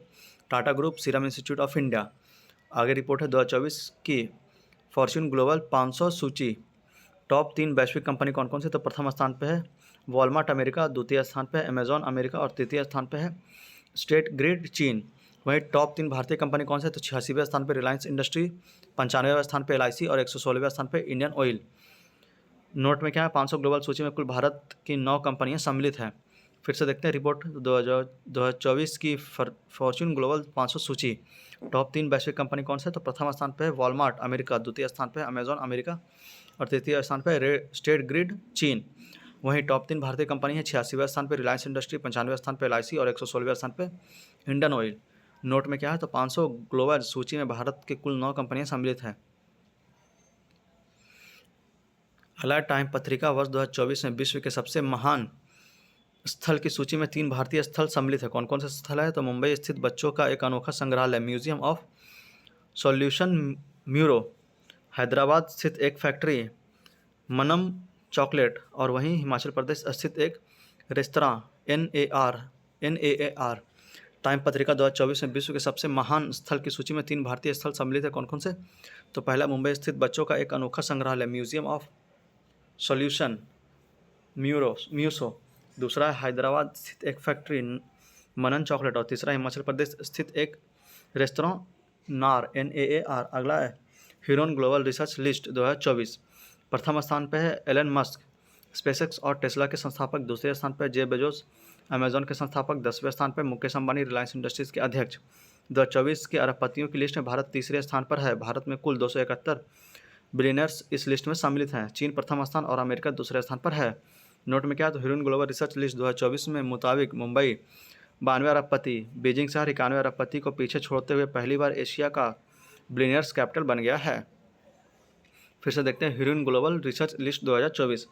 Tata group, serum institute of India. आगे रिपोर्ट है 2024 की फॉर्च्यून ग्लोबल 500 सूची। टॉप 3 वैश्विक कंपनी कौन कौन से? तो प्रथम स्थान पे है वॉलमार्ट अमेरिका, द्वितीय स्थान पे है अमेजॉन अमेरिका और तृतीय स्थान पे है स्टेट ग्रिड चीन। वहीं टॉप 3 भारतीय कंपनी कौन से? तो 86वें स्थान पे रिलायंस इंडस्ट्री, 95वें स्थान पे LIC और 116वें स्थान पे इंडियन ऑयल। नोट में क्या है? 500 ग्लोबल सूची में कुल भारत की 9 कंपनियां सम्मिलित हैं। फिर से देखते हैं रिपोर्ट 2024 की फॉर्च्यून ग्लोबल 500 सूची। टॉप 3 वैश्विक कंपनी कौन से? तो प्रथम स्थान पे है वॉलमार्ट अमेरिका, द्वितीय स्थान पे है अमेजॉन अमेरिका और तृतीय स्थान पे स्टेट ग्रिड चीन। वहीं टॉप 3 भारतीय कंपनी है 86वें स्थान पे रिलायंस इंडस्ट्री, 95वें स्थान पे LIC और 116वें स्थान पे इंडियन ऑयल। नोट में क्या है? तो 500 ग्लोबल सूची में भारत के कुल 9 कंपनियां सम्मिलित हैं। अगला टाइम पत्रिका वर्ष 2024 में विश्व के सबसे महान स्थल की सूची में 3 भारतीय स्थल सम्मिलित है। कौन कौन से स्थल है? तो मुंबई स्थित बच्चों का एक अनोखा संग्रहालय म्यूजियम ऑफ सॉल्यूशन म्यूरो, हैदराबाद स्थित एक फैक्ट्री मनम चॉकलेट और वहीं हिमाचल प्रदेश स्थित एक रेस्तरां NAR। टाइम पत्रिका 2024 में विश्व के सबसे महान स्थल की सूची में 3 भारतीय स्थल सम्मिलित है। कौन कौन से? तो पहला मुंबई स्थित बच्चों का एक अनोखा संग्रहालय म्यूजियम ऑफ सॉल्यूशन म्यूसो, दूसरा है हैदराबाद स्थित एक फैक्ट्री मनन चॉकलेट और तीसरा हिमाचल प्रदेश स्थित एक रेस्तरां NAR। अगला है ह्यूरन ग्लोबल रिसर्च लिस्ट 2024। प्रथम स्थान पर है एलन मस्क, स्पेसएक्स और टेस्ला के संस्थापक। दूसरे स्थान पर जेफ बेजोस, अमेजॉन के संस्थापक। 10वें स्थान पर मुकेश अंबानी, रिलायंस इंडस्ट्रीज के अध्यक्ष। 2024 के अरबपतियों की लिस्ट में भारत तीसरे स्थान पर है। भारत में कुल 271 बिलियनर्स इस लिस्ट में सम्मिलित हैं। चीन प्रथम स्थान और अमेरिका दूसरे स्थान पर है। नोट में क्या है? तो ह्यूरन ग्लोबल रिसर्च लिस्ट 2024 में मुताबिक मुंबई 92 अरबपति, बीजिंग शहर 91 अरबपति को पीछे छोड़ते हुए पहली बार एशिया का बिलियनर्स कैपिटल बन गया है। फिर से देखते हैं ह्यूरन ग्लोबल रिसर्च लिस्ट 2024।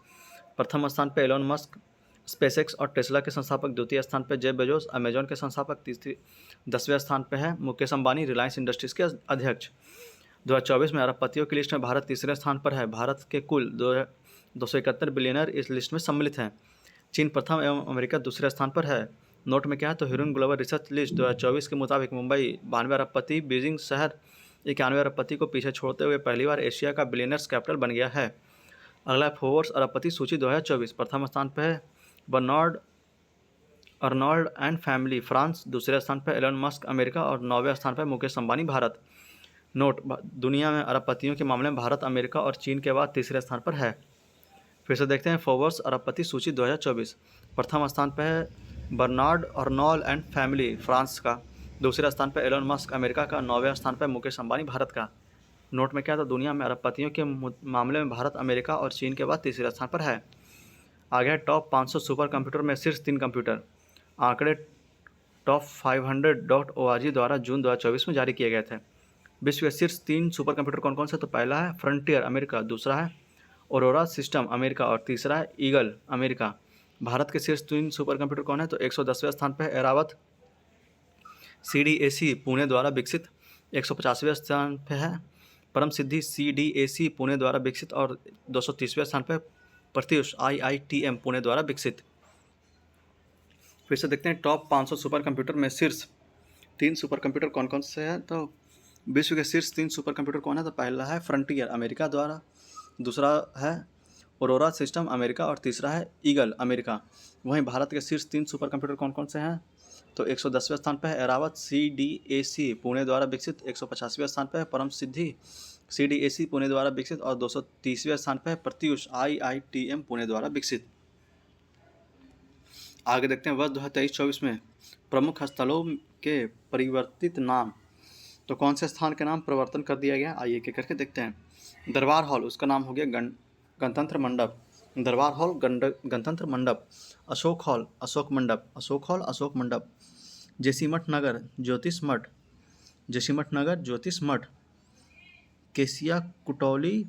प्रथम स्थान पर एलोन मस्क, स्पेसएक्स और टेस्ला के संस्थापक। द्वितीय स्थान पर जेफ बेजोस, अमेजॉन के संस्थापक। 10वें स्थान पर है मुकेश अंबानी, रिलायंस इंडस्ट्रीज के अध्यक्ष। 2024 में अरबपतियों की लिस्ट में भारत तीसरे स्थान पर है। भारत के कुल 271 बिलियनर इस लिस्ट में सम्मिलित हैं। चीन प्रथम एवं अमेरिका दूसरे स्थान पर है। नोट में क्या है? तो ह्यूरन ग्लोबल रिसर्च लिस्ट 2024 के मुताबिक मुंबई 92 अरबपति, बीजिंग शहर 91 अरबपति को पीछे छोड़ते हुए पहली बार एशिया का बिलियनर्स कैपिटल बन गया है। अगला फोर्ब्स अरबपति सूची 2024। प्रथम स्थान पर है Bernard Arnault and family, France. दूसरे स्थान पर एलन मस्क, अमेरिका और 9वें स्थान पर मुकेश अंबानी, भारत। नोट: दुनिया में अरबपतियों के मामले में भारत, अमेरिका और चीन के बाद तीसरे स्थान पर है। फिर से देखते हैं फोर्ब्स अरबपति सूची 2024। प्रथम स्थान पर है Bernard Arnault and family, France का। दूसरे स्थान पर एलोन मस्क, अमेरिका का। 9वें स्थान पर मुकेश अंबानी, भारत का। नोट में क्या था? दुनिया में अरबपतियों के मामले में भारत, अमेरिका और चीन के बाद तीसरे स्थान पर है। आगे है टॉप 500 सुपर कंप्यूटर में शीर्ष 3 कंप्यूटर। आंकड़े top500.org द्वारा जून 2024 में जारी किए गए थे। विश्व के शीर्ष 3 सुपर कंप्यूटर कौन कौन से? तो पहला है फ्रंटियर अमेरिका, दूसरा है ऑरोरा सिस्टम अमेरिका और तीसरा है ईगल अमेरिका। भारत के शीर्ष 3 सुपर कंप्यूटर कौन है? तो 110वें स्थान पर एरावत CDAC पुणे द्वारा विकसित। 150वें स्थान पर है परम सिद्धि CDAC पुणे द्वारा विकसित और 230वें स्थान पर प्रत्युष IITM पुणे द्वारा विकसित। फिर से देखते हैं टॉप 500 सुपर कंप्यूटर में शीर्ष 3 सुपर कंप्यूटर कौन कौन से हैं। तो विश्व के शीर्ष 3 सुपर कंप्यूटर कौन है? तो पहला है फ्रंटियर अमेरिका द्वारा, दूसरा है ऑरोरा सिस्टम अमेरिका और तीसरा है ईगल अमेरिका। वहीं भारत के शीर्ष 3 सुपर कंप्यूटर कौन कौन से हैं? तो 110वें स्थान पर है एरावत CDAC पुणे द्वारा विकसित। 150वें स्थान पर है परम सिद्धि CDAC पुणे द्वारा विकसित और 230वें स्थान पर है प्रत्युष IITM पुणे द्वारा विकसित। आगे देखते हैं वर्ष 2023-24 में प्रमुख स्थलों के परिवर्तित नाम। तो कौन से स्थान के नाम परिवर्तन कर दिया गया? आइए एक करके देखते हैं। दरबार हॉल, उसका नाम हो गया गणतंत्र मंडप, दरबार हॉल गणतंत्र मंडप। अशोक हॉल अशोक मंडप, अशोक हॉल अशोक मंडप। जोशीमठ नगर ज्योतिष मठ, जोशीमठ नगर ज्योतिष मठ। केसिया कुटौली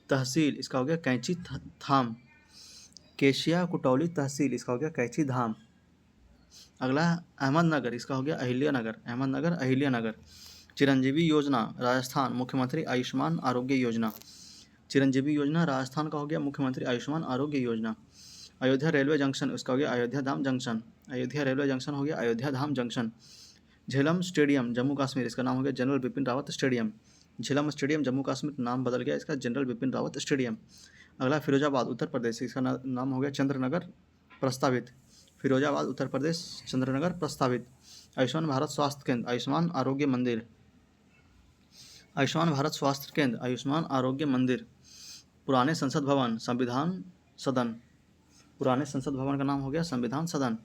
तहसील, इसका हो गया कैंची धाम, केशिया कुटौली तहसील, इसका हो गया कैंची धाम। अगला अहमदनगर, इसका हो गया अहिल्यानगर, अहमदनगर अहिल्यानगर। चिरंजीवी योजना राजस्थान, मुख्यमंत्री आयुष्मान आरोग्य योजना। चिरंजीवी योजना राजस्थान का हो गया मुख्यमंत्री आयुष्मान आरोग्य योजना। अयोध्या रेलवे जंक्शन, उसका हो गया अयोध्या धाम जंक्शन, अयोध्या रेलवे जंक्शन हो गया अयोध्या धाम जंक्शन। झेलम स्टेडियम जम्मू कश्मीर, इसका नाम हो गया general Bipin Rawat stadium. Jhelum stadium Jammu Kashmir, नाम बदल गया इसका जनरल बिपिन रावत स्टेडियम। अगला फिरोजाबाद उत्तर प्रदेश, इसका नाम हो गया चंद्रनगर प्रस्तावित, फिरोजाबाद उत्तर प्रदेश चंद्रनगर प्रस्तावित। आयुष्मान भारत स्वास्थ्य केंद्र, आयुष्मान आरोग्य मंदिर, आयुष्मान भारत स्वास्थ्य केंद्र, आयुष्मान आरोग्य मंदिर। पुराने संसद भवन, संविधान सदन, पुराने संसद भवन का नाम हो गया संविधान सदन।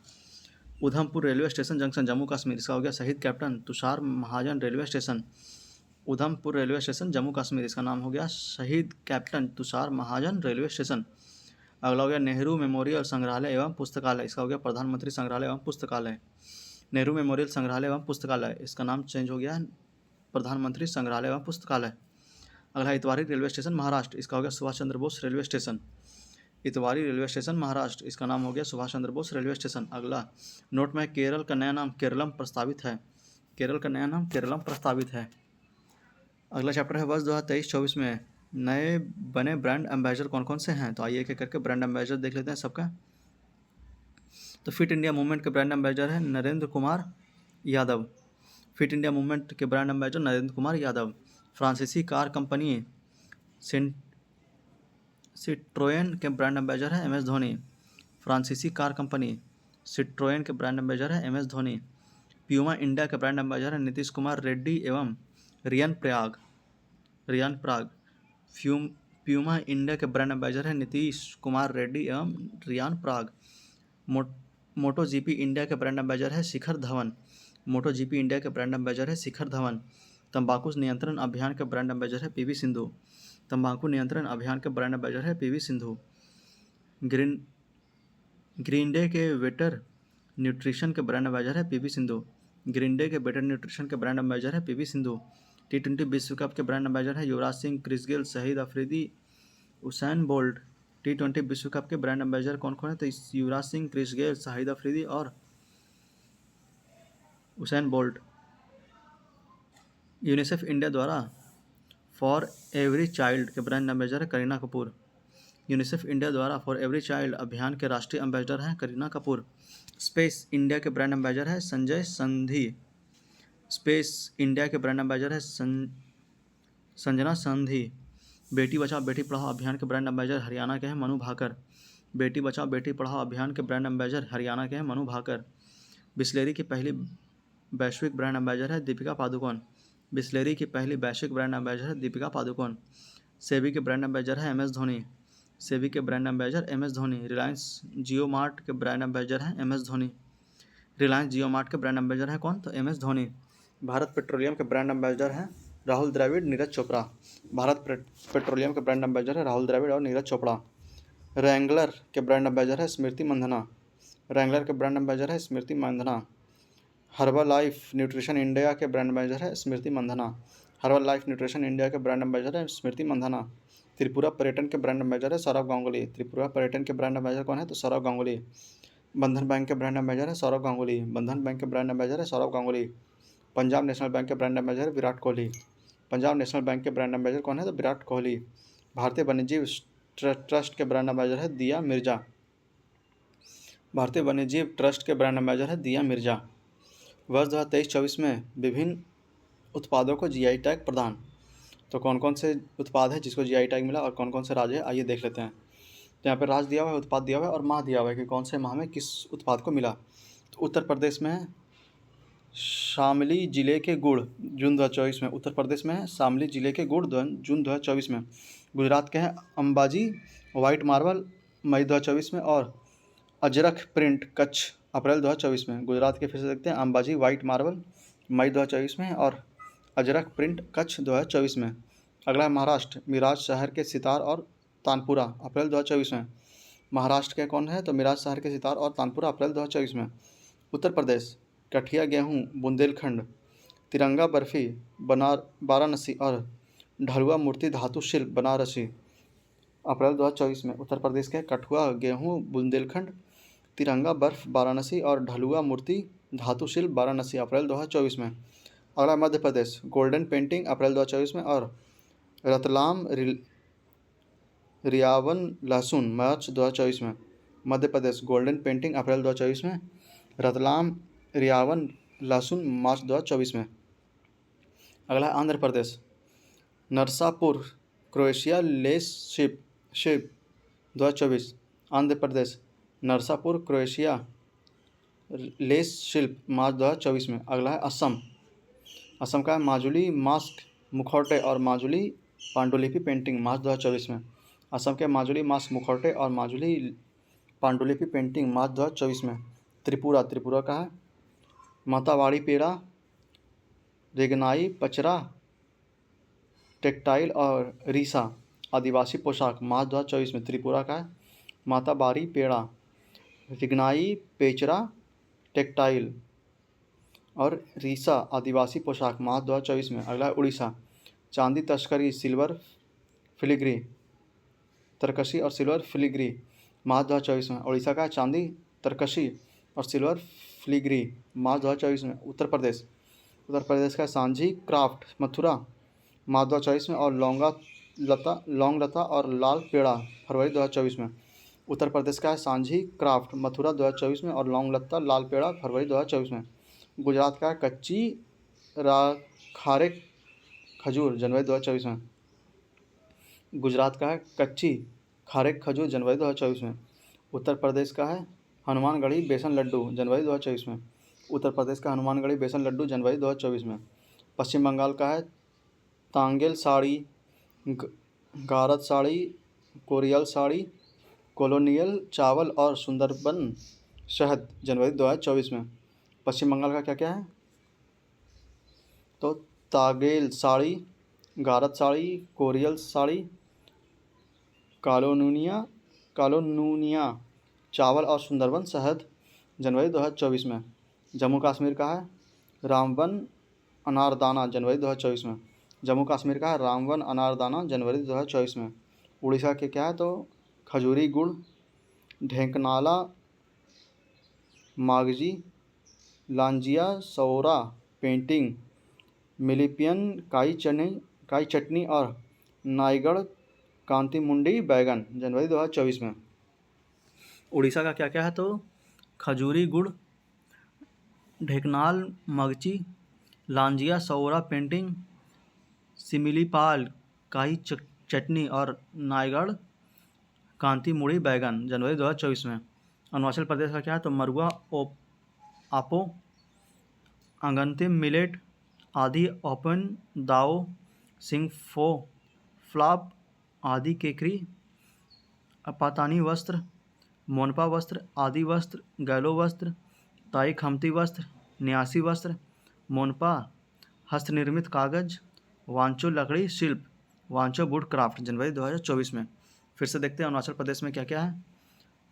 Udhampur railway station junction Jammu Kashmir, इसका हो गया शहीद captain Tushar Mahajan railway station. Udhampur railway station Jammu Kashmir, इसका नाम हो गया शहीद captain Tushar Mahajan railway station. अगला हो गया नेहरू मेमोरियल संग्रहालय एवं पुस्तकालय, इसका हो गया प्रधानमंत्री संग्रहालय एवं पुस्तकालय। नेहरू मेमोरियल संग्रहालय एवं पुस्तकालय, इसका नाम चेंज हो गया प्रधानमंत्री संग्रहालय एवं पुस्तकालय। अगला इतवारी रेलवे स्टेशन महाराष्ट्र, इसका हो गया Subhash Chandra Bose railway station. Itwari railway station Maharashtra, इसका नाम हो गया सुभाष चंद्र बोस रेलवे स्टेशन। अगला नोट में केरल का नया नाम केरलम प्रस्तावित है, केरल का नया नाम केरलम प्रस्तावित है। अगला चैप्टर है वर्ष 2023-24 में नए बने ब्रांड एम्बेसडर कौन कौन से हैं। तो आइए एक एक करके ब्रांड एम्बेसडर देख लेते हैं सबका। तो फिट इंडिया मूवमेंट के ब्रांड एम्बेसडर है Narendra Kumar Yadav, fit India movement के ब्रांड एम्बेसडर नरेंद्र कुमार यादव। फ्रांसीसी कार कंपनी सिट्रोएन के ब्रांड एम्बेसडर है एम एस धोनी, फ्रांसीसी कार कंपनी सिट्रोएन के ब्रांड एम्बेसडर है M S Dhoni. Puma India के ब्रांड एम्बेसडर है नीतीश कुमार रेड्डी एवं रियान पराग। प्यूमा इंडिया के ब्रांड एम्बेसडर है नीतीश कुमार रेड्डी एवं रियान पराग। मोटो जीपी इंडिया के ब्रांड एम्बेसडर है शिखर धवन, मोटो जीपी इंडिया के ब्रांड एम्बेसडर है शिखर धवन। तंबाकू नियंत्रण अभियान के ब्रांड एम्बेसडर है पीवी सिंधु, तंबाकू नियंत्रण अभियान के ब्रांड एम्बेसडर है पीवी सिंधु। ग्रीन डे के बेटर न्यूट्रिशन के ब्रांड एम्बेसडर है पीवी सिंधु, ग्रीन डे के बेटर न्यूट्रिशन के ब्रांड एम्बेसडर है पीवी सिंधु। T20 विश्व कप के ब्रांड एम्बेसडर है Yuvraj Singh, Chris Gayle, Shahid Afridi, Usain bolt. T20 विश्व कप के ब्रांड एम्बेसडर कौन कौन है। तो युवराज सिंह, क्रिस गेल, शाहिद अफरीदी और उसैन बोल्ट। यूनिसेफ इंडिया द्वारा फॉर एवरी चाइल्ड के ब्रांड एम्बेसडर है करीना कपूर, यूनिसेफ इंडिया द्वारा फॉर एवरी चाइल्ड अभियान के राष्ट्रीय एम्बेसडर हैं करीना कपूर। स्पेस इंडिया के ब्रांड एम्बेसडर है संजय संधी, स्पेस इंडिया के ब्रांड एम्बेसडर है संजना संधी। बेटी बचाओ बेटी पढ़ाओ अभियान के ब्रांड एम्बेसडर हरियाणा के हैं मनु भाकर, बेटी बचाओ बेटी पढ़ाओ अभियान के ब्रांड एम्बेसडर हरियाणा के हैं मनु भाकर। बिस्लेरी की पहली वैश्विक ब्रांड एम्बेसडर है दीपिका पादुकोण, बिस्लेरी की पहली वैश्विक ब्रांड एम्बेसडर है दीपिका पादुकोण। सेबी के ब्रांड एम्बेसडर है एम एस धोनी, सेबी के brand ambassador M S Dhoni. Reliance Jio Mart के ब्रांड एम्बेसडर है M S Dhoni, Reliance Jio Mart के ब्रांड एम्बेसडर है कौन। तो M S Dhoni. Bharat Petroleum के ब्रांड एम्बेसडर हैं राहुल द्रविड़, नीरज चोपड़ा, भारत पेट्रोलियम के ब्रांड एम्बेसडर है राहुल द्रविड़ और नीरज चोपड़ा। रैंगलर के ब्रांड एम्बेसडर है स्मृति मंधना, रैंगलर के ब्रांड एम्बेसडर है Smriti Mandhana. Herbalife Nutrition India के ब्रांड एम्बेसडर है Smriti Mandhana, Herbalife Nutrition India के ब्रांड एम्बेसडर है स्मृति मंधना। त्रिपुरा पर्यटन के ब्रांड एम्बेसडर है सौरभ गांगुली, त्रिपुरा पर्यटन के ब्रांड एम्बेसडर कौन है। तो सौरभ गांगुली। बंधन बैंक के ब्रांड एम्बेसडर है सौरभ गांगुली, बंधन बैंक के ब्रांड एम्बेसडर है सौरभ गांगुली। पंजाब नेशनल बैंक के brand ambassador Virat Kohli, Punjab national bank के ब्रांड एम्बेसडर कौन है। तो विराट कोहली। भारतीय वन्यजीव ट्रस्ट के ब्रांड एम्बेसडर है दिया मिर्जा, भारतीय वन्यजीव ट्रस्ट के ब्रांड एम्बेसडर है दिया मिर्जा। वर्ष 2023-24 में विभिन्न उत्पादों को जीआई टैग प्रदान। तो कौन कौन से उत्पाद है जिसको जीआई टैग मिला और कौन कौन से राज्य है आइए देख लेते हैं। तो यहाँ पर राज्य दिया हुआ है, उत्पाद दिया हुआ है और माह दिया हुआ है कि कौन से माह में किस उत्पाद को मिला। तो उत्तर प्रदेश में है शामली जिले के गुड़ जून 2024 में, उत्तर प्रदेश में है शामली जिले के गुड़ जून 2024 में। गुजरात के हैं अंबाजी वाइट मार्बल मई 2024 में और अजरक प्रिंट कच्छ अप्रैल 2024 में। गुजरात के फिर से देखते हैं अंबाजी वाइट मार्बल मई 2024 में और अजरक प्रिंट कच्छ 2024 में। अगला है महाराष्ट्र मिराज शहर के सितार और तानपुरा अप्रैल 2024 में। महाराष्ट्र के कौन है। तो मिराज शहर के सितार और तानपुरा अप्रैल 2024 में। उत्तर प्रदेश कठिया गेहूँ बुंदेलखंड, तिरंगा बर्फ़ी वाराणसी और ढलुआ मूर्ति धातु शिल्प बनारसी अप्रैल 2024 में। उत्तर प्रदेश के कठुआ गेहूँ बुंदेलखंड, तिरंगा बर्फ वाराणसी और ढलुआ मूर्ति धातु शिल्प वाराणसी अप्रैल 2024 में। अगला मध्य प्रदेश, गोल्डन पेंटिंग अप्रैल 2024 में। और रतलाम रियावन लहसुन मार्च 2024 में। मध्य प्रदेश, गोल्डन पेंटिंग अप्रैल 2024 में। रतलाम रियावन लहसुन मार्च 2024 में। अगला आंध्र प्रदेश, नरसापुर क्रोएशिया लेस शिप 2024। आंध्र प्रदेश, नरसापुर क्रोएशिया लेस शिल्प मार्च 2024 में। अगला है असम। असम का माजुली मास्क मुखौटे और माजुली पांडुलिपि पेंटिंग मार्च 2024 में। असम के माजुली मास्क मुखौटे और माजुली पांडुलिपि पेंटिंग मार्च 2024 में। त्रिपुरा का है मातावाड़ी पेड़ा रेगनाई पचरा टेक्टाइल और रीसा आदिवासी पोशाक मार्च 2024 में। त्रिपुरा का है माताबारी पेड़ा रिगनाई पेचरा टेक्टाइल और रीसा आदिवासी पोशाक मार्च 2024 में। अगला है उड़ीसा, चांदी तस्करी सिल्वर फिलिग्री तरकशी और सिल्वर फिलिग्री मार्च 2024 में। उड़ीसा का चांदी तरकशी और सिल्वर फिलिग्री मार्च 2024 में। उत्तर प्रदेश का सांझी क्राफ्ट मथुरा मार्च 2024 में। और लौंग लता और लाल पेड़ा फरवरी 2024 में। उत्तर प्रदेश का है सांझी क्राफ्ट मथुरा 2024 में और लौंग लता लाल पेड़ा फरवरी 2024 में। गुजरात का कच्ची खारे खजूर जनवरी 2024 में। गुजरात का है कच्ची खारे खजूर जनवरी 2024 में। उत्तर प्रदेश का है हनुमानगढ़ी बेसन लड्डू जनवरी 2024 में। उत्तर प्रदेश का हनुमानगढ़ी बेसन लड्डू जनवरी 2024 में। पश्चिम बंगाल का है तांगेल साड़ी गारद साड़ी कोरियल साड़ी कॉलोनियल चावल और सुंदरबन शहद जनवरी 2024 में। पश्चिम बंगाल का क्या क्या है तो तागेल साड़ी गारद साड़ी कोरियल साड़ी कालोनूनिया चावल और सुंदरबन शहद जनवरी 2024 में। जम्मू कश्मीर का है रामबन अनारदाना जनवरी 2024 में। जम्मू कश्मीर का है रामबन अनारदाना जनवरी 2024 में। उड़ीसा के क्या है तो खजूरी गुड़ ढेंकनाला मागजी लांजिया सौरा पेंटिंग मिलिपियन काई चटनी और नाईगढ़ कांतिमुंडी बैगन जनवरी 2024 में। उड़ीसा का क्या क्या है तो खजूरी गुड़ ढेकनाल मगची लांजिया सौरा पेंटिंग सिमिलीपाल काई चटनी और नाईगढ़ कांतिमुड़ी बैगन जनवरी 2024 में। अरुणाचल प्रदेश का क्या है तो मरुआ आपो अंगंतिम मिलेट आदि ओपन दाओ सिंगफो फ्लाप आदि केकरी अपातानी वस्त्र मोनपा वस्त्र आदि वस्त्र गैलो वस्त्र ताई खमती वस्त्र न्यासी वस्त्र मोनपा हस्तनिर्मित कागज वांचो लकड़ी शिल्प वांचो वुड क्राफ्ट जनवरी 2024 में। फिर से देखते हैं अरुणाचल प्रदेश में क्या क्या है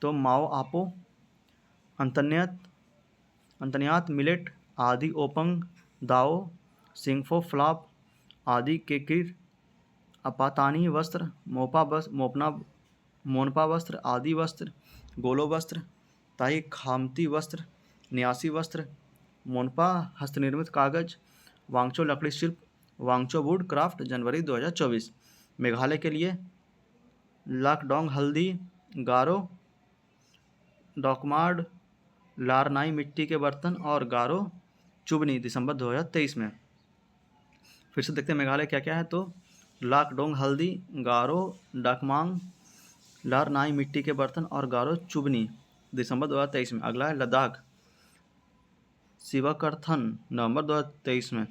तो माओ आपो अंतन्यात मिलेट आदि ओपंग दाओ सिंगफो फ्लाप आदि केकिर अपातानी वस्त्र मोनपा वस्त्र आदि वस्त्र गोलो वस्त्र ताई खामती वस्त्र न्यासी वस्त्र मोनपा हस्तनिर्मित कागज वांगचो लकड़ी शिल्प वांगचो वुड क्राफ्ट जनवरी 2024। मेघालय के लिए लाकडोंग हल्दी गारो डॉकमार्ड लारनाई मिट्टी के बर्तन और गारो चुबनी दिसंबर 2023 में। फिर से देखते हैं मेघालय क्या क्या है तो लाकडोंग हल्दी गारो डकमांग लारनाई मिट्टी के बर्तन और गारो चुबनी दिसंबर 2023 में। अगला है लद्दाख शिवकर्थन नवंबर 2023 में।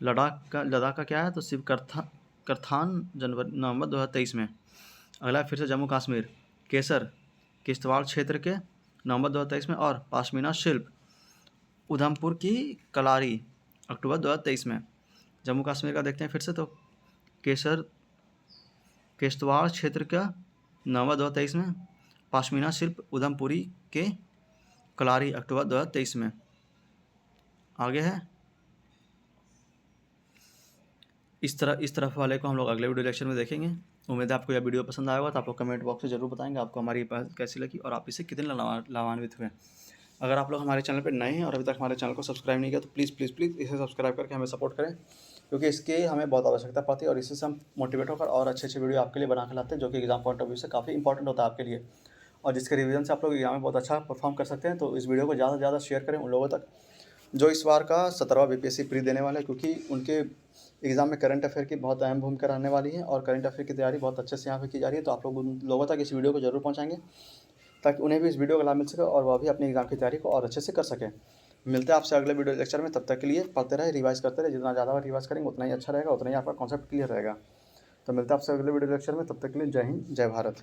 लद्दाख का क्या है तो शिवकर्थान नवंबर 2023 में। अगला फिर से जम्मू कश्मीर केसर किश्तवाड़ क्षेत्र के नवंबर 2023 में। और पाशमीना शिल्प उधमपुर की कलारी अक्टूबर 2023 में। जम्मू कश्मीर का देखते हैं फिर से तो केसर किश्तवाड़ क्षेत्र का नवंबर 2023 में। पाशमीना शिल्प उधमपुरी के कलारी अक्टूबर 2023 में। आगे है इस तरफ वाले को हम लोग अगले वीडियो लेक्चर में देखेंगे। उम्मीद है आपको यह वीडियो पसंद आएगा, तो आप लोग कमेंट बॉक्स में ज़रूर बताएंगे आपको हमारी पहल कैसी लगी और आप इससे कितने लाभान्वित हुए। अगर आप लोग हमारे चैनल पर नए हैं और अभी तक हमारे चैनल को सब्सक्राइब नहीं किया तो प्लीज़ प्लीज़ प्लीज़ इसे सब्सक्राइब करके हमें सपोर्ट करें, क्योंकि इसकी हमें बहुत आवश्यकता पड़ती है और इससे हम मोटिवेट होकर और अच्छे अच्छे वीडियो आपके लिए बना के लाते हैं, जो कि एग्जाम पॉइंट ऑफ व्यू से काफ़ी इंपॉर्टेंट होता है आपके लिए, और जिसके रिवीजन से आप लोग एग्जाम में बहुत अच्छा परफॉर्म कर सकते हैं। तो इस वीडियो को ज़्यादा से ज़्यादा शेयर करें उन लोगों तक जो इस बार का 17वां बीपीएससी प्री देने वाला है, क्योंकि उनके एग्ज़ाम में करंट अफेयर की बहुत अहम भूमिका रहने वाली है और करंट अफेयर की तैयारी बहुत अच्छे से यहाँ पे की जा रही है। तो आप लोग उन लोगों तक इस वीडियो को जरूर पहुँचाएंगे ताकि उन्हें भी इस वीडियो का लाभ मिल सके और वह भी अपने एग्जाम की तैयारी को और अच्छे से कर सकें। मिलते हैं आपसे अगले वीडियो लेक्चर में, तब तक के लिए पढ़ते रहे, रिवाइज करते रहे, जितना ज़्यादा रिवाइज करेंगे उतना ही अच्छा रहेगा, उतना ही आपका कॉन्सेप्ट क्लियर रहेगा। तो मिलते हैं आपसे अगले वीडियो लेक्चर में, तब तक के लिए जय हिंद, जय भारत।